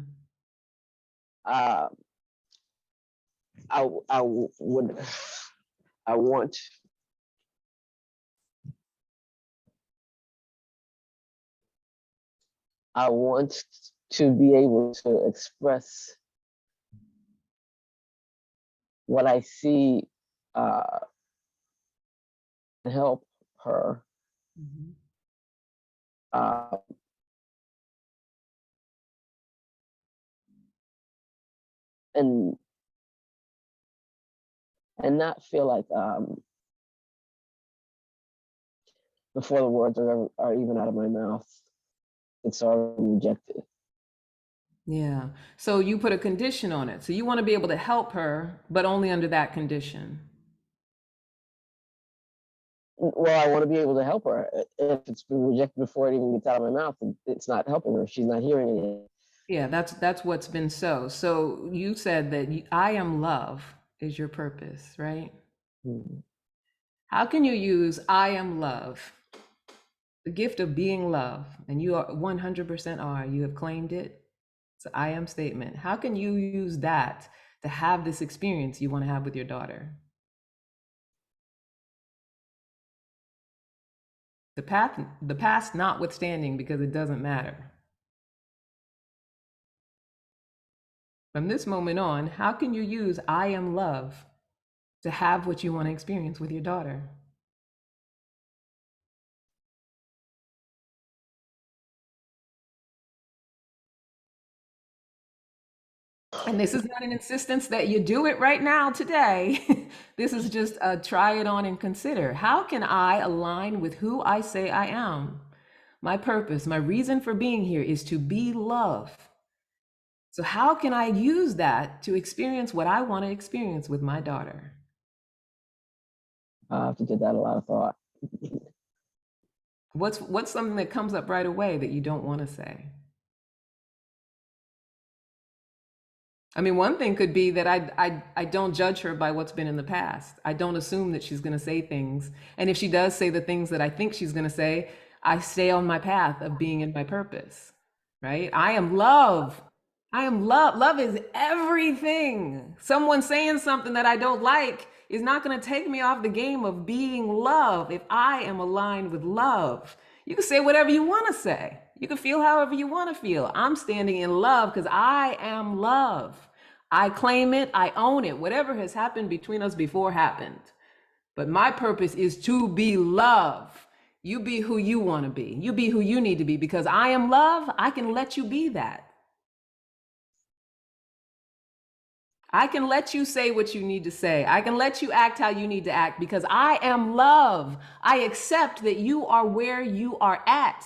I want to be able to express what I see and help her. And not feel like before the words are even out of my mouth, it's already rejected. Yeah. So you put a condition on it. So you want to be able to help her, but only under that condition. Well, I want to be able to help her. If it's been rejected before it even gets out of my mouth, it's not helping her. She's not hearing it. Yeah, that's what's been so. So you said that I am love is your purpose, right? How can you use I am love, the gift of being love, and you are 100% are, you have claimed it. It's an I am statement. How can you use that to have this experience you want to have with your daughter? The past notwithstanding, because it doesn't matter. From this moment on, how can you use I am love to have what you want to experience with your daughter? And this is not an insistence that you do it right now today. This is just a try it on and consider. How can I align with who I say I am? My purpose, my reason for being here is to be love. So how can I use that to experience what I want to experience with my daughter? I have to give that a lot of thought. What's something that comes up right away that you don't want to say? I mean, one thing could be that I don't judge her by what's been in the past. I don't assume that she's going to say things. And if she does say the things that I think she's going to say, I stay on my path of being in my purpose, right? I am love. I am love. Love is everything. Someone saying something that I don't like is not going to take me off the game of being love if I am aligned with love. You can say whatever you want to say. You can feel however you want to feel. I'm standing in love because I am love. I claim it, I own it. Whatever has happened between us before happened. But my purpose is to be love. You be who you want to be. You be who you need to be because I am love. I can let you be that. I can let you say what you need to say. I can let you act how you need to act because I am love. I accept that you are where you are at.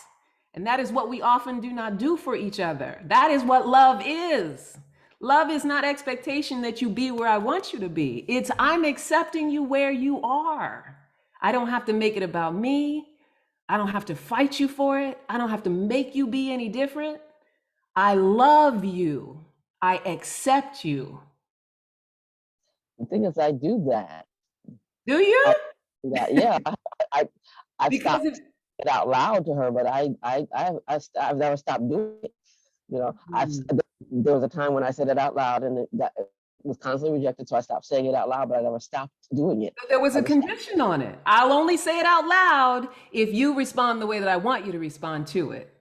And that is what we often do not do for each other. That is what love is. Love is not expectation that you be where I want you to be. It's I'm accepting you where you are. I don't have to make it about me. I don't have to fight you for it. I don't have to make you be any different. I love you. I accept you. The thing is, I do that. Do you? Yeah, I, I've Because stopped it out loud to her, but I've never stopped doing it. You know, there was a time when I said it out loud, and it was constantly rejected, so I stopped saying it out loud, but I never stopped doing it. there was a condition on it. I'll only say it out loud if you respond the way that I want you to respond to it.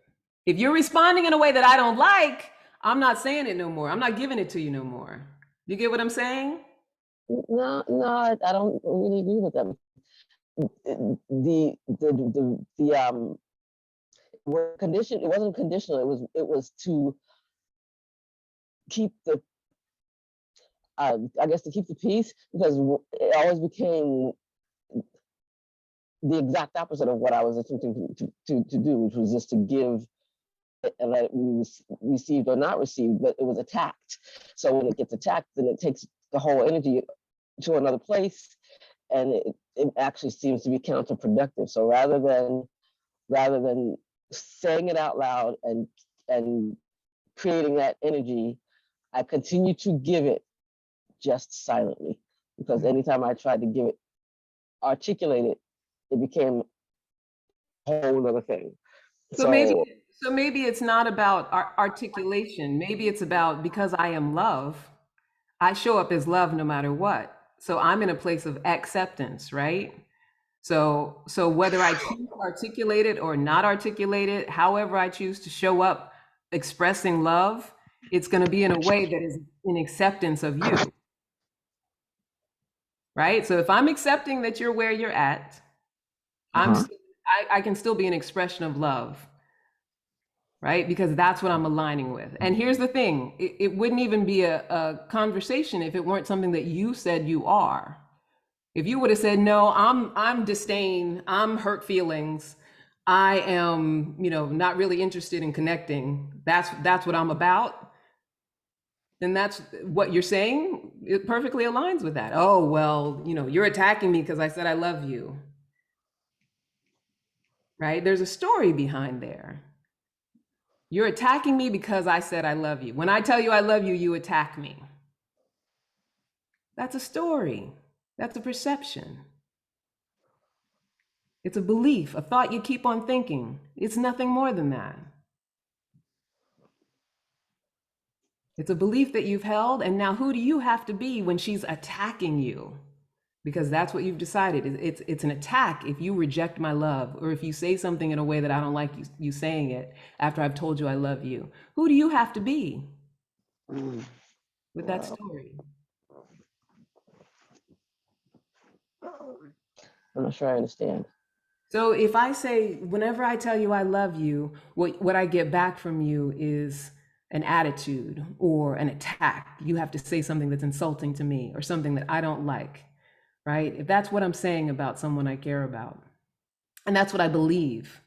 If you're responding in a way that I don't like, I'm not saying it no more. I'm not giving it to you no more. You get what I'm saying? No, I don't really agree with that. The word condition, it wasn't conditional. It was to keep the I guess to keep the peace, because it always became the exact opposite of what I was attempting to do, which was just to give and let it be received or not received, but it was attacked. So when it gets attacked, then it takes the whole energy to another place, and it actually seems to be counterproductive. So rather than saying it out loud and creating that energy, I continue to give it just silently, because anytime I tried to give it, articulate it, it became a whole other thing. So maybe it's not about articulation. Maybe it's about because I am love, I show up as love no matter what. So I'm in a place of acceptance, right? So whether I choose to articulate it or not articulate it, however I choose to show up expressing love, it's going to be in a way that is in acceptance of you. Right? So if I'm accepting that you're where you're at, I can still be an expression of love. Right? Because that's what I'm aligning with. And here's the thing, it wouldn't even be a conversation if it weren't something that you said you are. If you would have said, no, I'm disdain, I'm hurt feelings, I am, not really interested in connecting, that's what I'm about, then that's what you're saying, it perfectly aligns with that. Oh, well, you're attacking me because I said I love you. Right? There's a story behind there. You're attacking me because I said I love you. When I tell you I love you, you attack me. That's a story. That's a perception. It's a belief, a thought you keep on thinking. It's nothing more than that. It's a belief that you've held, and now who do you have to be when she's attacking you? Because that's what you've decided. It's an attack if you reject my love, or if you say something in a way that I don't like you saying it after I've told you I love you. Who do you have to be with that story? I'm not sure I understand. So if I say, whenever I tell you I love you, what I get back from you is an attitude or an attack. You have to say something that's insulting to me or something that I don't like, right? If that's what I'm saying about someone I care about, and that's what I believe,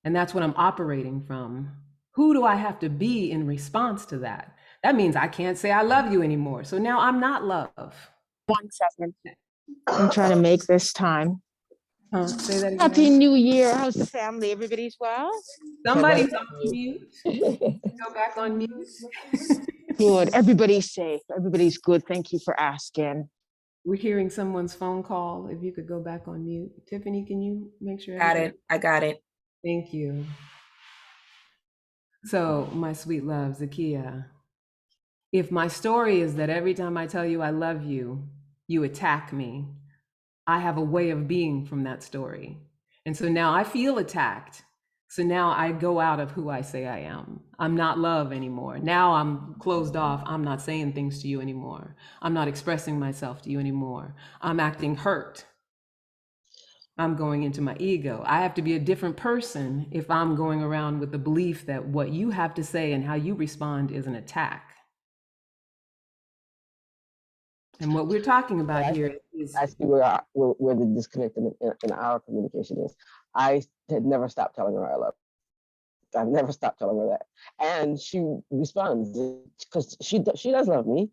and that's what I'm operating from, who do I have to be in response to that? That means I can't say I love you anymore. So now I'm not love. 1 second. I'm trying to make this time. Say that again. Happy New Year. How's the family? Everybody's well? Somebody's on mute. Go back on mute. Good. Everybody's safe. Everybody's good. Thank you for asking. We're hearing someone's phone call. If you could go back on mute. Tiffany, can you make sure? Got it. I got it. Thank you. So, my sweet love, Zakia, if my story is that every time I tell you I love you, you attack me, I have a way of being from that story. And so now I feel attacked. So now I go out of who I say I am. I'm not love anymore. Now I'm closed off. I'm not saying things to you anymore. I'm not expressing myself to you anymore. I'm acting hurt. I'm going into my ego. I have to be a different person if I'm going around with the belief that what you have to say and how you respond is an attack. And what we're talking about here is, I see where the disconnect in our communication is. I had never stopped telling her I love her. I've never stopped telling her that, and she responds because she does love me.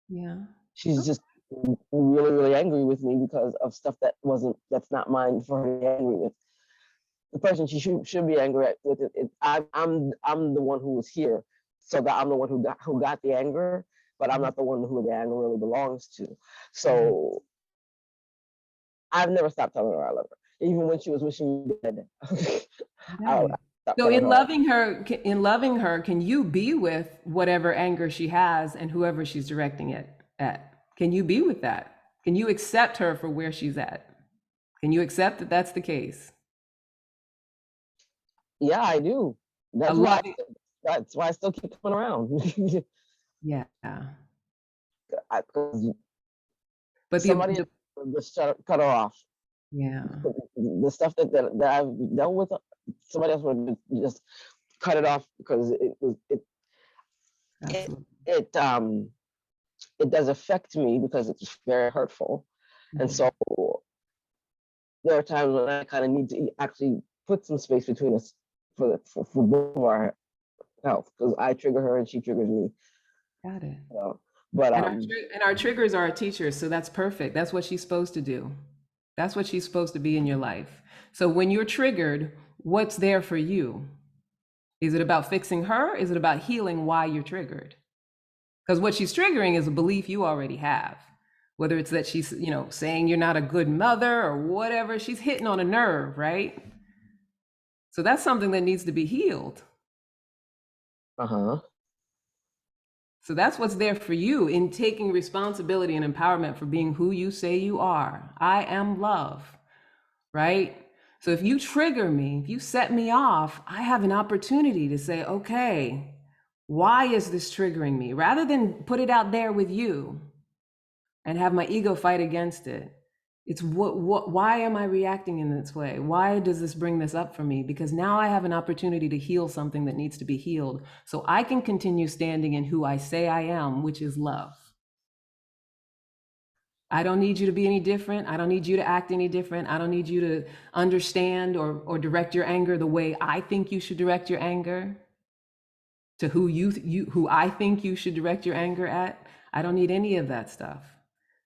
yeah, She's just really angry with me because of stuff that's not mine for her to be angry with. The person she should be angry with I'm the one who was here, so that I'm the one who got the anger, but I'm not the one who the anger really belongs to. So I've never stopped telling her I love her, even when she was wishing me dead. I right. stopped So telling in her. loving her, can you be with whatever anger she has and whoever she's directing it at? Can you be with that? Can you accept her for where she's at? Can you accept that that's the case? Yeah, I do. A That's why. loving, That's why I still keep coming around. yeah. But Somebody just cut her off. yeah, The stuff that I've dealt with, somebody else would just cut it off because absolutely. it does affect me because it's very hurtful, and so there are times when I kind of need to actually put some space between us for both of our health, because I trigger her and she triggers me. Got it. So, but And our triggers are our teachers, so that's perfect. That's what she's supposed to do. That's what she's supposed to be in your life. So when you're triggered, what's there for you? Is it about fixing her? Is it about healing why you're triggered? Because what she's triggering is a belief you already have. Whether it's that she's, saying you're not a good mother or whatever, she's hitting on a nerve, right? So that's something that needs to be healed. So that's what's there for you in taking responsibility and empowerment for being who you say you are. I am love, right? So if you trigger me, if you set me off, I have an opportunity to say, okay, why is this triggering me? Rather than put it out there with you and have my ego fight against it. It's why am I reacting in this way? Why does this bring this up for me? Because now I have an opportunity to heal something that needs to be healed. So I can continue standing in who I say I am, which is love. I don't need you to be any different. I don't need you to act any different. I don't need you to understand or direct your anger the way I think you should direct your anger to who I think you should direct your anger at. I don't need any of that stuff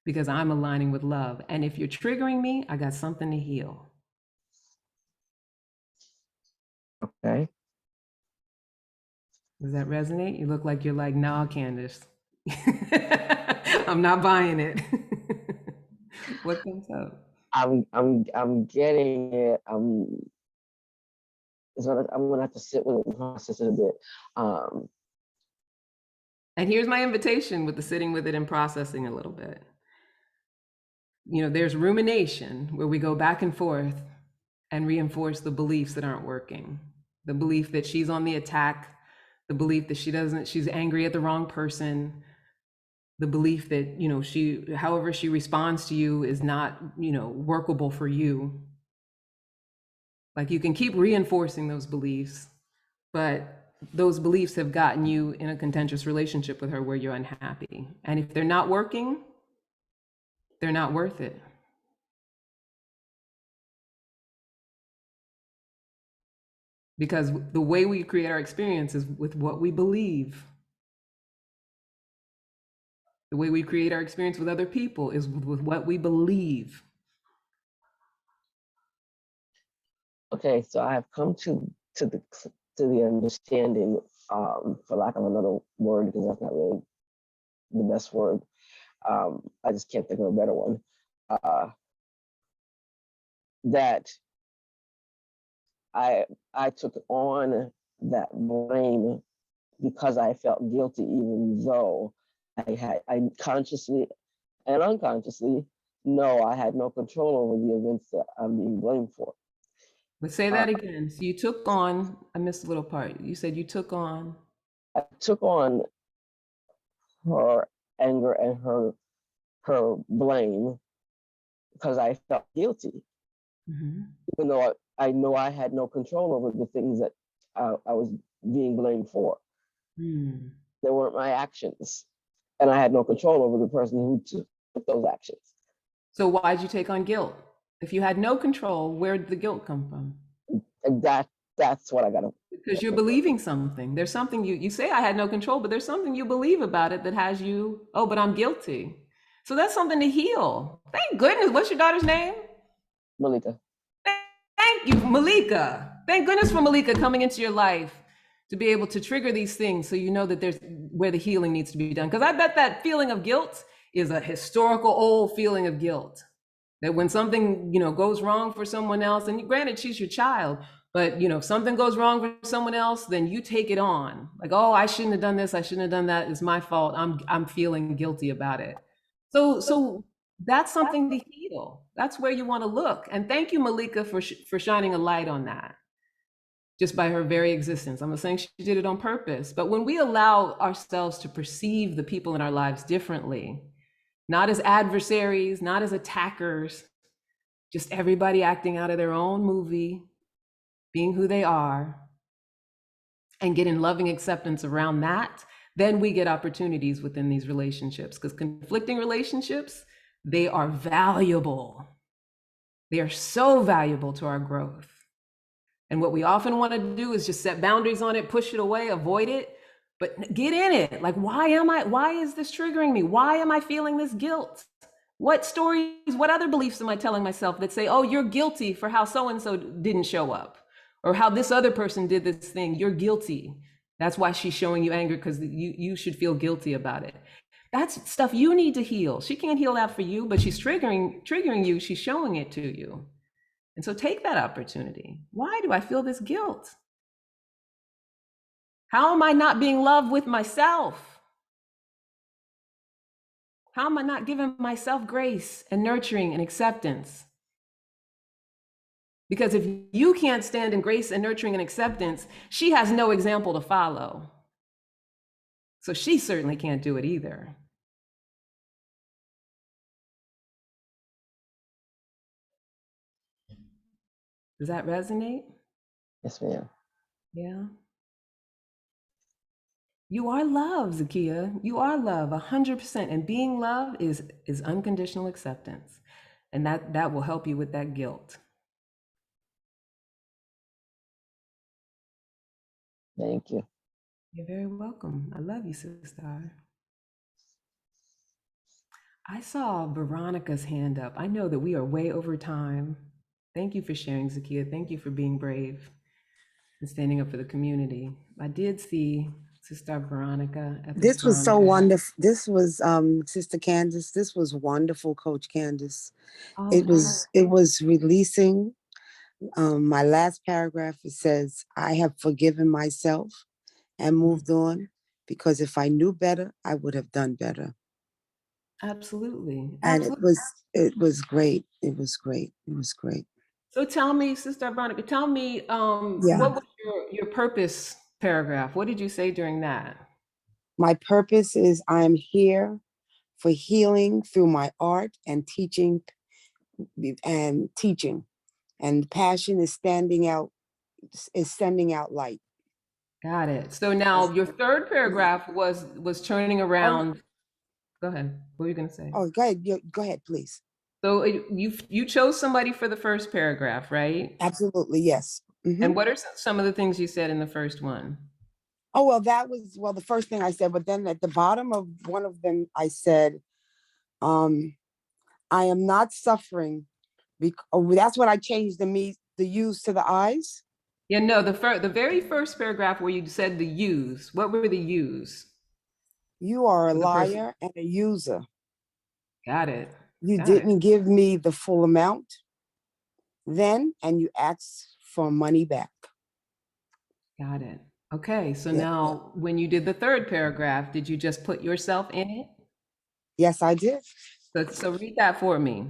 because I'm aligning with love. And if you're triggering me, I got something to heal. Okay. Does that resonate? You look like you're like, nah, Candice. I'm not buying it. What comes up? I'm getting it. I'm gonna have to sit with it and process it a bit. And here's my invitation with the sitting with it and processing a little bit. There's rumination where we go back and forth and reinforce the beliefs that aren't working. The belief that she's on the attack, the belief that she's angry at the wrong person, the belief that, however she responds to you is not, workable for you. Like you can keep reinforcing those beliefs, but those beliefs have gotten you in a contentious relationship with her where you're unhappy. And if they're not working, they're not worth it. Because the way we create our experience is with what we believe. The way we create our experience with other people is with what we believe. Okay, so I have come to the understanding, for lack of another word, because that's not really the best word. I just can't think of a better one. That I took on that blame because I felt guilty, even though I consciously and unconsciously know I had no control over the events that I'm being blamed for. But say that again. So you took on, I missed a little part. You said you took on. I took on her anger and her blame because I felt guilty, even though I know I had no control over the things that I was being blamed for. They weren't my actions, and I had no control over the person who took those actions. So why'd you take on guilt? If you had no control, where'd the guilt come from? And that's what I got to. Because you're believing something. There's something you say I had no control, but there's something you believe about it that has you, oh, but I'm guilty. So that's something to heal. Thank goodness. What's your daughter's name? Malika. Thank you, Malika. Thank goodness for Malika coming into your life to be able to trigger these things so you know that there's where the healing needs to be done. Because I bet that feeling of guilt is a historical old feeling of guilt. That when something, goes wrong for someone else, and granted, she's your child, but if something goes wrong for someone else, then you take it on. Like, oh, I shouldn't have done this, I shouldn't have done that. It's my fault. I'm feeling guilty about it. So that's something to heal. That's where you want to look. And thank you, Malika, for shining a light on that. Just by her very existence. I'm not saying she did it on purpose, but when we allow ourselves to perceive the people in our lives differently, not as adversaries, not as attackers, just everybody acting out of their own movie, being who they are, and getting loving acceptance around that, then we get opportunities within these relationships. Because conflicting relationships, they are valuable. They are so valuable to our growth. And what we often want to do is just set boundaries on it, push it away, avoid it, but get in it. Like, why is this triggering me? Why am I feeling this guilt? What stories, what other beliefs am I telling myself that say, oh, you're guilty for how so-and-so didn't show up, or how this other person did this thing, you're guilty. That's why she's showing you anger, because you should feel guilty about it. That's stuff you need to heal. She can't heal that for you, but she's triggering you, she's showing it to you. And so take that opportunity. Why do I feel this guilt? How am I not being loved with myself? How am I not giving myself grace and nurturing and acceptance? Because if you can't stand in grace and nurturing and acceptance, she has no example to follow. So she certainly can't do it either. Does that resonate? Yes, ma'am. Yeah. You are love, Zakia. You are love, 100%. And being love is unconditional acceptance. And that will help you with that guilt. Thank you. You're very welcome. I love you, sister. I saw Veronica's hand up. I know that we are way over time. Thank you for sharing, Zakia. Thank you for being brave and standing up for the community. I did see Sister Veronica. This was so wonderful. This was Sister Candice. This was wonderful, Coach Candice. Oh, it was releasing. My last paragraph, it says, I have forgiven myself and moved on, because if I knew better, I would have done better. Absolutely. And Absolutely. it was great. It was great. It was great. So tell me, Sister Veronica, tell me, what was your purpose paragraph? What did you say during that? My purpose is I'm here for healing through my art and teaching. And passion is sending out light. Got it. So now your third paragraph was turning around. Go ahead. What were you going to say? Oh, go ahead. Go ahead, please. So you chose somebody for the first paragraph, right? Absolutely, yes. Mm-hmm. And what are some of the things you said in the first one? Oh, well, that was, the first thing I said, but then at the bottom of one of them, I said, I am not suffering. That's what I changed the U's to the I's. Yeah, no, the very first paragraph where you said the U's, what were the U's? You are a liar and a user. Got it. You didn't give me the full amount then, and you asked for money back. Got it. Okay, so now when you did the third paragraph, did you just put yourself in it? Yes, I did. So read that for me.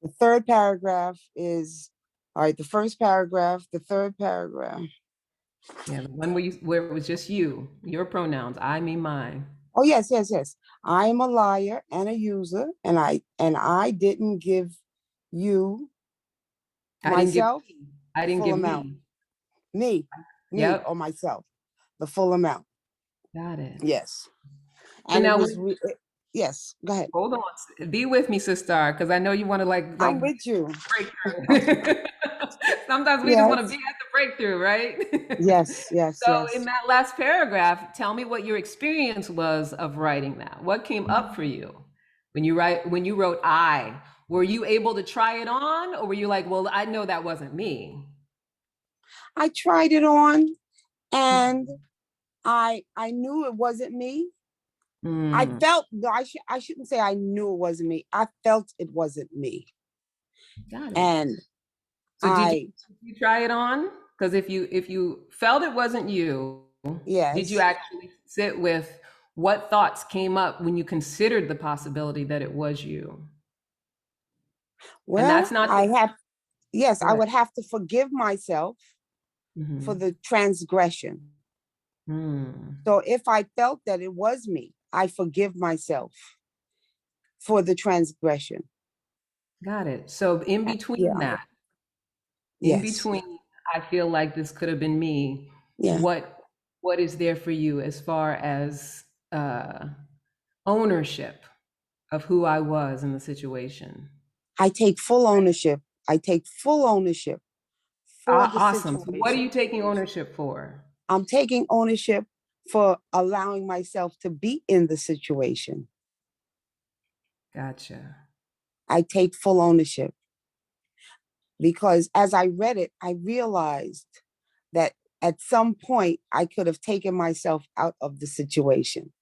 The third paragraph is, all right, the first paragraph, the third paragraph. Yeah, the one where it was just you, your pronouns, I, me, mine. Oh, yes, yes, yes. I am a liar and a user, and I didn't give you I didn't give myself me. I the didn't full give amount. me. Me Yep. or myself, the full amount. Got it. Yes. So And it now, was, yes, go ahead. hold on. Be with me, sister, because I know you want to like I'm with you. breakthrough. Sometimes we just want to Yes, be at the breakthrough, right? yes, yes, So in yes. that last paragraph, tell me what your experience was of writing that. What came up for you when you wrote I? Were you able to try it on, or were you like, well, I know that wasn't me? I tried it on, and I knew it wasn't me. I Mm, felt, no, I shouldn't say I knew it wasn't me. I felt it wasn't me. got it. And So I, did you try it on? Because if you felt it wasn't you, did you yes. actually sit with what thoughts came up when you considered the possibility that it was you? And Well, that's not I have, yes, go I ahead. would have to forgive myself for Mhm. the transgression. Mm, So if I felt that it was me, I forgive myself for the transgression. got it. So in between Yeah, that, in yes, between, I feel like this could have been me. yeah. What is there for you as far as ownership of who I was in the situation? I take full ownership. I take full ownership for the Awesome. So what are situation. you taking ownership for? I'm taking ownership for allowing myself to be in the situation. Gotcha. I take full ownership because as I read it, I realized that at some point I could have taken myself out of the situation.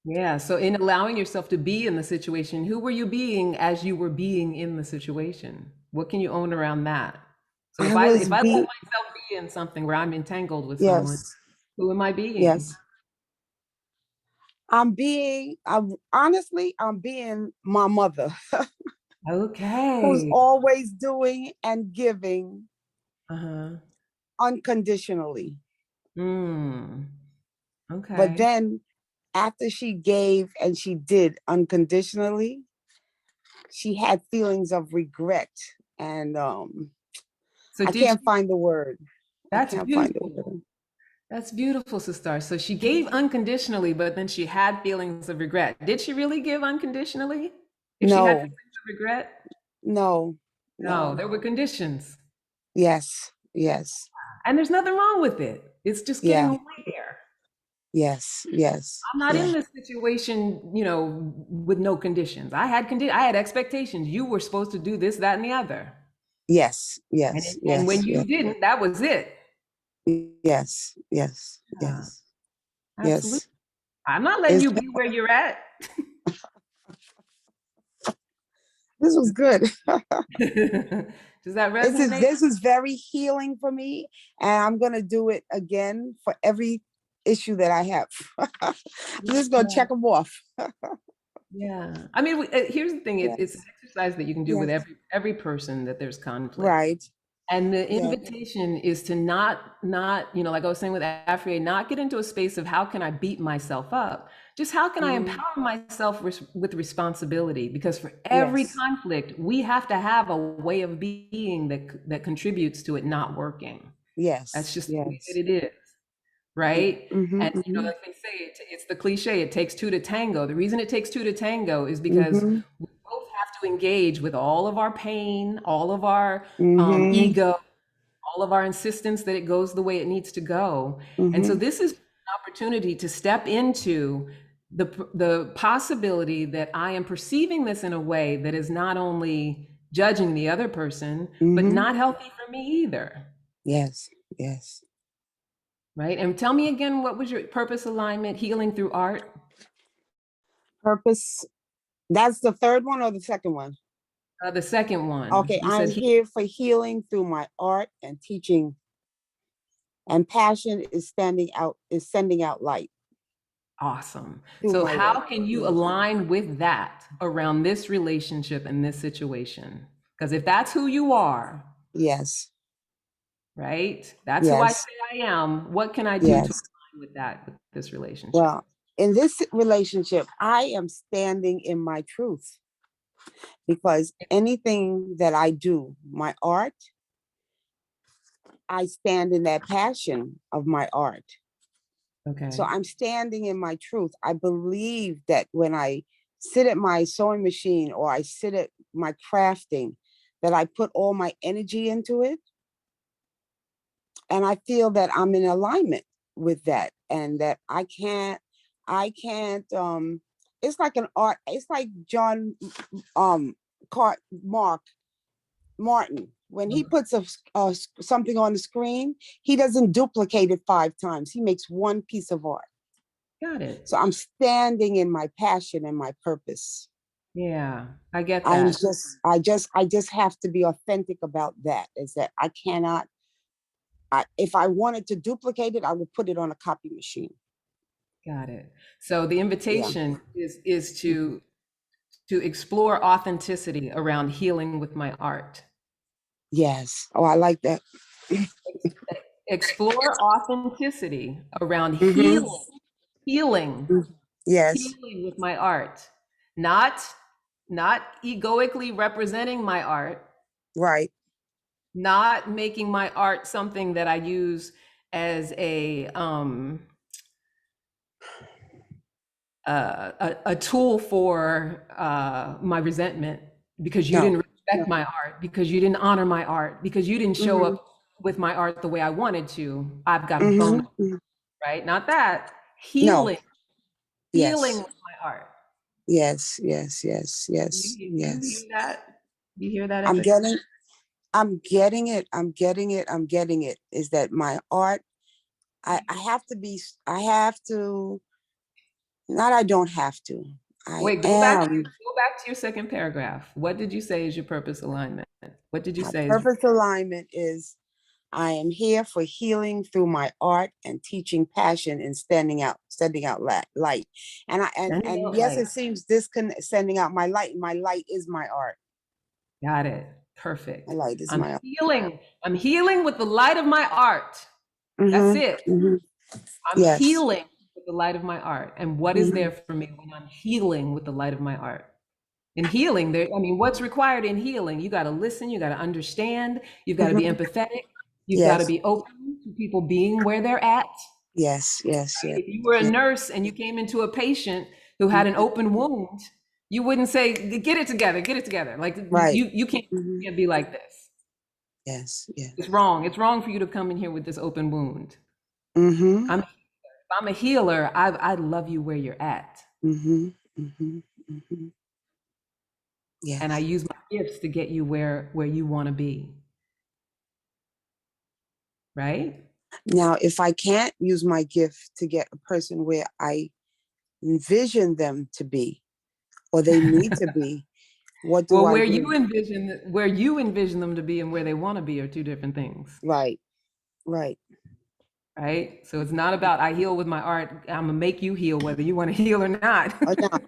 Yeah. So in allowing yourself to be in the situation, who were you being as you were being in the situation? What can you own around that? So if I I was if I let be myself be in something where I'm entangled with someone, yes, who am I being? yes. I'm honestly, I'm being my mother who's Okay. always doing and giving Uh-huh. unconditionally. Mm. But Okay. then after she gave and she did unconditionally, she had feelings of regret. And So I did can't she, find the word. I that's can't find the beautiful. word. That's beautiful, sister. So she gave unconditionally, but then she had feelings of regret. Did she really give unconditionally? If she had No, feelings of regret? no, No, no. there were conditions. Yes, yes, And there's nothing wrong with it. It's just getting yeah, aware. yes, yes, I'm not yeah, in this situation, with no conditions. I had expectations. You were supposed to do this, that, and the other. yes, And yes, it, and yes, when you yes, didn't, that was it. yes, yes, Yeah, yes, absolutely. yes. I'm not letting It's, you be where you're at. this was good. Does that This is resonate? this is very healing for me, and I'm gonna do it again for every issue that I have. I'm just gonna check them off. Yeah. I mean, here's the thing. It's an Yes, exercise that you can do with yes, every person that there's conflict. right. And the Yes, invitation is to not, like I was saying with Afrique, not get into a space of how can I beat myself up? Just how can I mm, empower myself with responsibility? Because for every yes, conflict, we have to have a way of being that contributes to it not working. That's yes, just the way that yes. it is, right? Mm-hmm, And mm-hmm, like they say, it's the cliche, it takes two to tango. The reason it takes two to tango is because mm-hmm, we both have to engage with all of our pain, all of our mm-hmm, ego, all of our insistence that it goes the way it needs to go. And so mm-hmm. this is an opportunity to step into the possibility that I am perceiving this in a way that is not only judging the other person, but Mm-hmm. not healthy for me either. Yes, yes. Right? And tell me again, what was your purpose alignment, healing through art? Purpose. That's the third one or the second one? The second one, Okay, you I'm said here for healing through my art and teaching, and passion is sending out light. Awesome. through So my how work. can you align with that around this relationship and this situation? Because if that's who you are, Yes, right? That's who I yes, say I am. What can I do to yes. align with that, with this relationship? Well, in this relationship, I am standing in my truth because anything that I do, my art, I stand in that passion of my art. Okay. So I'm standing in my truth. I believe that when I sit at my sewing machine or I sit at my crafting, that I put all my energy into it. And I feel that I'm in alignment with that and that I can't, it's like an art, it's like John Mark Martin. When he puts something on the screen, he doesn't duplicate it 5 times. He makes one piece of art. Got it. So I'm standing in my passion and my purpose. Yeah, I get I'm that. I just have to be authentic about that. Is that I cannot, if I wanted to duplicate it, I would put it on a copy machine. Got it. So the Yeah. invitation is to explore authenticity around healing with my art. Yes. Oh, I like that. Explore authenticity around Mhm. healing Yes. with my art. Not egoically representing my art, Right. not making my art something that I use as a tool for my resentment, because you No. didn't respect my art, because you didn't honor my art, because you didn't show Mhm. up with my art the way I wanted to. I've got a bone, Mhm. right? Not that. No. Healing Yes. with my art. Yes. Yes. Yes. Yes. You Yes. hear that? You hear that, I'm everybody? getting. I'm getting it. I'm getting it. I'm getting it. Is that my art? I have to be. I have to. Not. I don't have to. I Wait, am. go back to your second paragraph. What did you say is your purpose alignment? What did you My say is your purpose alignment is I am here for healing through my art and teaching passion and sending out light. And sending and out yes, light? it seems sending out my light. My light is my art. Got it. My Perfect. light is my art. I'm healing with the light of my art. That's Mm-hmm. it. Mm-hmm. I'm Yes. healing with the light of my art. And what is Mm-hmm. there for me when I'm healing with the light of my art? In healing, what's required in healing? You got to listen, you got to understand, you've got to be Mm-hmm. empathetic, you've got to Yes. be open to people being where they're at. Yes. Yes. Yes. If you were a Yes. nurse and you came into a patient who had an open wound, you wouldn't say, get it together, get it together. Like Right. you Mm-hmm. can't be like this. Yes. Yes. It's wrong. It's wrong for you to come in here with this open wound. Mm-hmm. If I'm a healer, I love you where you're at. Mm-hmm. Mm-hmm. Mm-hmm. And I Yes. use my gifts to get you where you want to be. Right? Now, if I can't use my gift to get a person where I envision them to be, or they need to be, what do Well, I where do? you envision them to be and where they want to be are two different things. Right. Right. Right? So it's not about I heal with my art. I'm gonna make you heal whether you want to heal or not. Or not.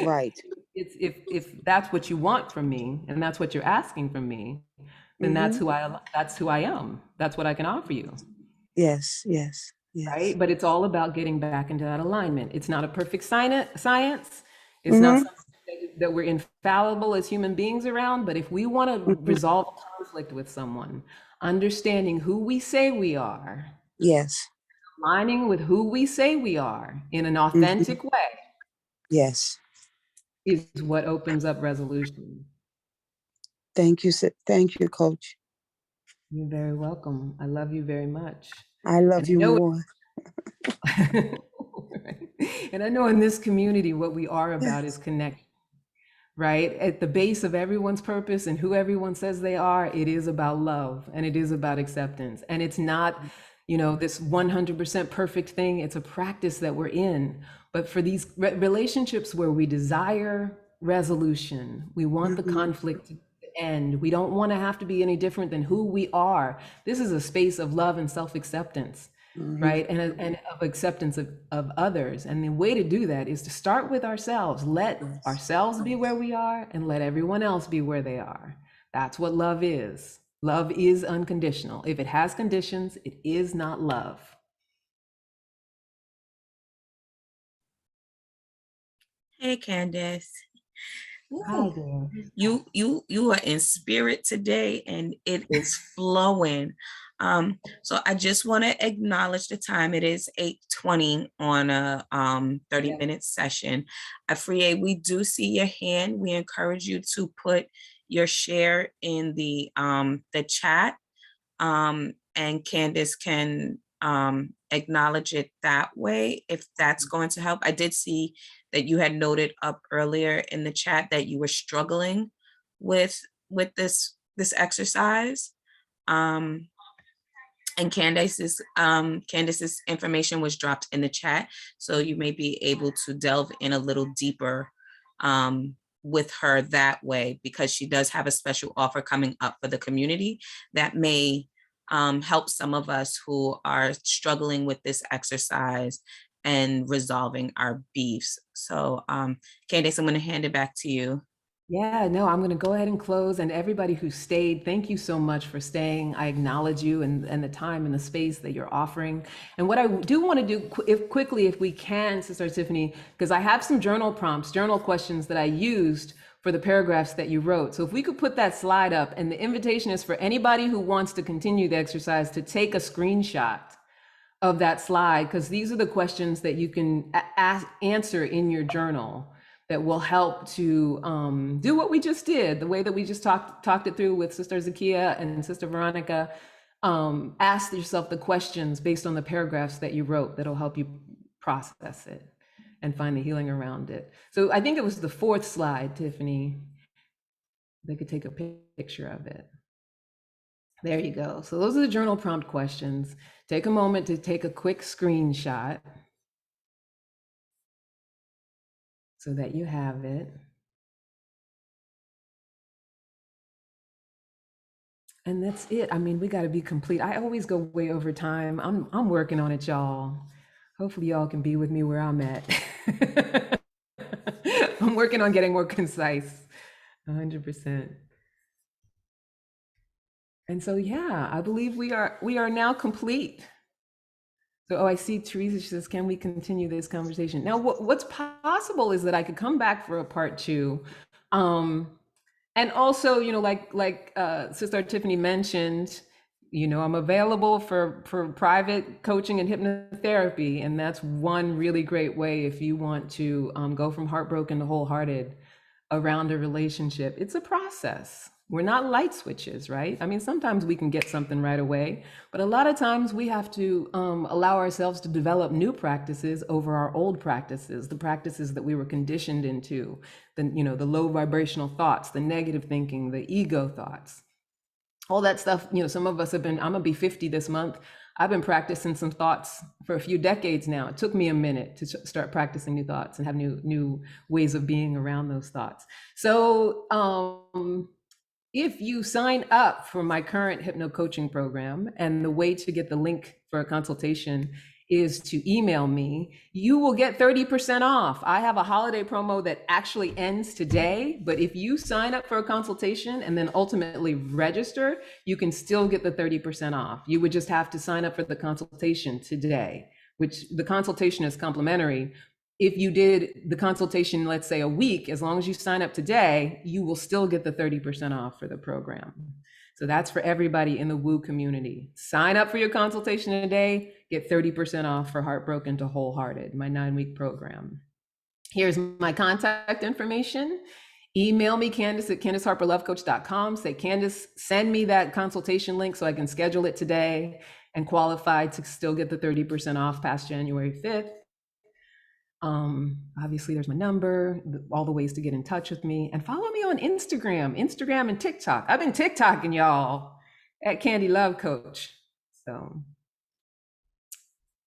Right. It's if that's what you want from me and that's what you're asking from me, then Mm-hmm. that's who I am. That's what I can offer you. Yes. Yes. Yes. Right? But it's all about getting back into that alignment. It's not a perfect science. It's not Mm-hmm. something that we're infallible as human beings around. But if we want to Mm-hmm. resolve conflict with someone, understanding who we say we are, Yes. aligning with who we say we are in an Mm-hmm. authentic way Yes. is what opens up resolution. Thank you. Thank you, Coach. You're very welcome. I love you very much. I love And I you know more. and I know in this community what we are about is connect, right? At the base of everyone's purpose and who everyone says they are, it is about love and it is about acceptance. And it's not, this 100% perfect thing. It's a practice that we're in. But for these relationships where we desire resolution, we want the Mm-hmm. conflict to end. We don't want to have to be any different than who we are. This is a space of love and self-acceptance. right? And of acceptance of others. And the way to do that is to start with ourselves. Let ourselves be where we are and let everyone else be where they are. That's what love is. Love is unconditional. If it has conditions, it is not love. Hey, Candice. Hi Ooh, there. you are in spirit today, and it is flowing. So I just want to acknowledge the time. It is 8:20 on a 30-minute session. Afriye, we do see your hand. We encourage you to put your share in the chat, and Candice can acknowledge it that way if that's going to help. I did see that you had noted up earlier in the chat that you were struggling with this exercise. And Candice's information was dropped in the chat, so you may be able to delve in a little deeper with her that way, because she does have a special offer coming up for the community that may help some of us who are struggling with this exercise and resolving our beefs. So Candice, I'm going to hand it back to you. Yeah, no, I'm going to go ahead and close. And everybody who stayed, thank you so much for staying. I acknowledge you and the time and the space that you're offering. And what I do want to do quickly, if we can, Sister Tiffany, because I have some journal prompts, journal questions that I used for the paragraphs that you wrote. So if we could put that slide up, and the invitation is for anybody who wants to continue the exercise to take a screenshot of that slide, because these are the questions that you can answer in your journal that will help to do what we just did, the way that we just talked it through with Sister Zakia and Sister Veronica. Ask yourself the questions based on the paragraphs that you wrote that'll help you process it and find the healing around it. So I think it was the fourth slide, Tiffany. They could take a picture of it. There you go. So those are the journal prompt questions. Take a moment to take a quick screenshot so that you have it. And that's it. I mean, we got to be complete. I always go way over time. I'm working on it, y'all. Hopefully y'all can be with me where I'm at. I'm working on getting more concise, 100%. And so, yeah, I believe we are now complete. So, I see Teresa, she says, can we continue this conversation? Now, what's possible is that I could come back for a part 2. And also, like Sister Tiffany mentioned, I'm available for private coaching and hypnotherapy. And that's one really great way if you want to go from heartbroken to wholehearted around a relationship. It's a process. We're not light switches, right? I mean, sometimes we can get something right away, but a lot of times we have to allow ourselves to develop new practices over our old practices, the practices that we were conditioned into, the low vibrational thoughts, the negative thinking, the ego thoughts, all that stuff. Some of us I'm gonna be 50 this month. I've been practicing some thoughts for a few decades now. It took me a minute to start practicing new thoughts and have new ways of being around those thoughts. So if you sign up for my current hypno coaching program, and the way to get the link for a consultation is to email me, you will get 30% off. I have a holiday promo that actually ends today, but if you sign up for a consultation and then ultimately register, you can still get the 30% off. You would just have to sign up for the consultation today, which the consultation is complimentary. If you did the consultation, let's say a week, as long as you sign up today, you will still get the 30% off for the program. So that's for everybody in the Woo community. Sign up for your consultation today, get 30% off for Heartbroken to Wholehearted, my 9-week program. Here's my contact information. Email me, Candice at CandiceHarperLoveCoach.com. Say, Candice, send me that consultation link so I can schedule it today and qualify to still get the 30% off past January 5th. Obviously there's my number, all the ways to get in touch with me, and follow me on Instagram and TikTok. I've been TikToking y'all at Candy Love Coach. So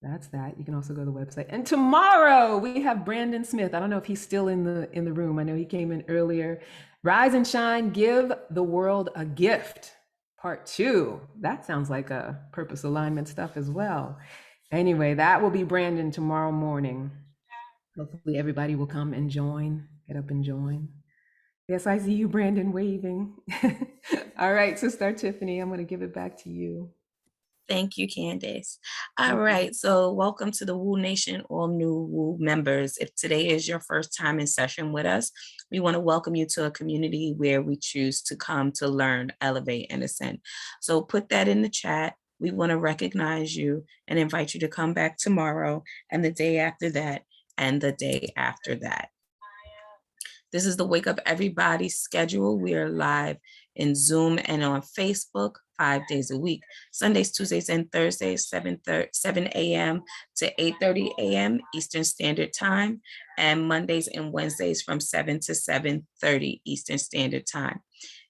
that's that. You can also go to the website. And tomorrow we have Brandon Smith. I don't know if he's still in the room. I know he came in earlier. Rise and Shine, Give the World a Gift, Part 2. That sounds like a purpose alignment stuff as well. Anyway, that will be Brandon tomorrow morning. Hopefully everybody will come and join, get up and join. Yes, I see you, Brandon, waving. All right, Sister Tiffany, I'm going to give it back to you. Thank you, Candice. All right, so welcome to the Woo Nation, all new Woo members. If today is your first time in session with us, we want to welcome you to a community where we choose to come to learn, elevate, and ascend. So put that in the chat. We want to recognize you and invite you to come back tomorrow and the day after that and the day after that. This is the Wake Up Everybody schedule. We are live in Zoom and on Facebook 5 days a week. Sundays, Tuesdays, and Thursdays, 7 a.m. to 8:30 a.m. Eastern Standard Time, and Mondays and Wednesdays from 7 to 7:30 Eastern Standard Time.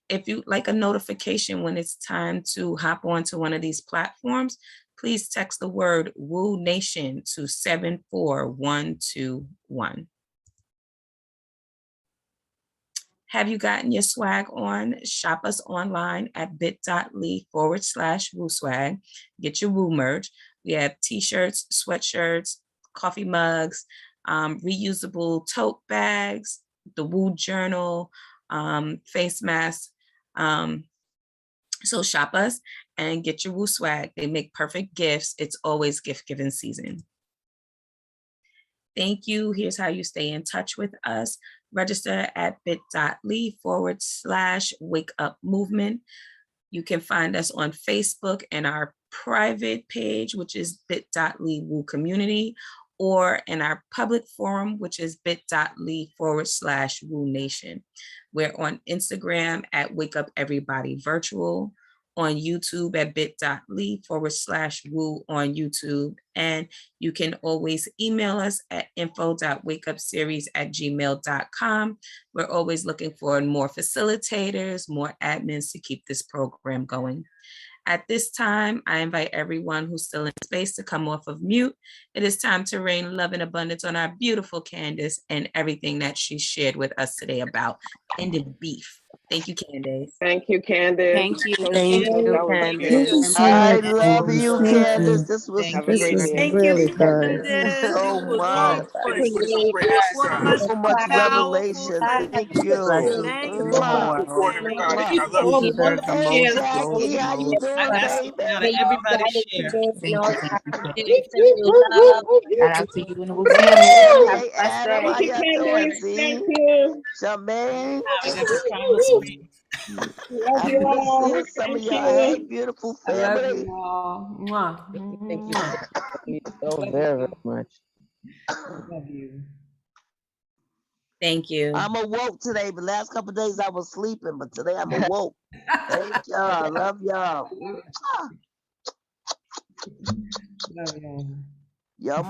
If you'd like a notification when it's time to hop onto one of these platforms, please text the word Woo Nation to 74121. Have you gotten your swag on? Shop us online at bit.ly/Woo Swag. Get your Woo merch. We have t-shirts, sweatshirts, coffee mugs, reusable tote bags, the Woo journal, face masks. So shop us and get your Woo swag. They make perfect gifts. It's always gift giving season. Thank you. Here's how you stay in touch with us. Register at bit.ly/Wake Up Movement. You can find us on Facebook and our private page, which is bit.ly Woo Community, or in our public forum, which is bit.ly/Woo Nation. We're on Instagram at Wake Up Everybody Virtual, on YouTube at bit.ly/Woo on YouTube. And you can always email us at info.wakeupseries@gmail.com. We're always looking for more facilitators, more admins to keep this program going. At this time, I invite everyone who's still in space to come off of mute. It is time to rain love and abundance on our beautiful Candice and everything that she shared with us today about ended beef. Thank you, Candice. Thank you, Candice. Thank you. So Thank sweet. you, That was Candice. great. Thank you so I much, love Candice. you, Thank Candice. you. This was Thank This you. was great. Thank you, really good. Thank you Candace. so It was much. on point. So So much powerful. revelation. Thank you. Thank you so much, Mwah. Candice. Thank you for all the wonderful Hey, shares. Jackie, how you doing, I got baby? something out of everybody's share. Shout out to you and the Woo family. Have a Hey, blessed Adam, how day. y'all doing? See? Charmaine. I got this promise screen. Happy to see some of y'all. Hey, beautiful I love family. you all. Mwah. Thank you Mwah. so Love very, you. very much. Love you. Thank you. I'm awoke today. The last couple of days I was sleeping, but today I'm awoke. Thank y'all. Love y'all. Love you. Y'all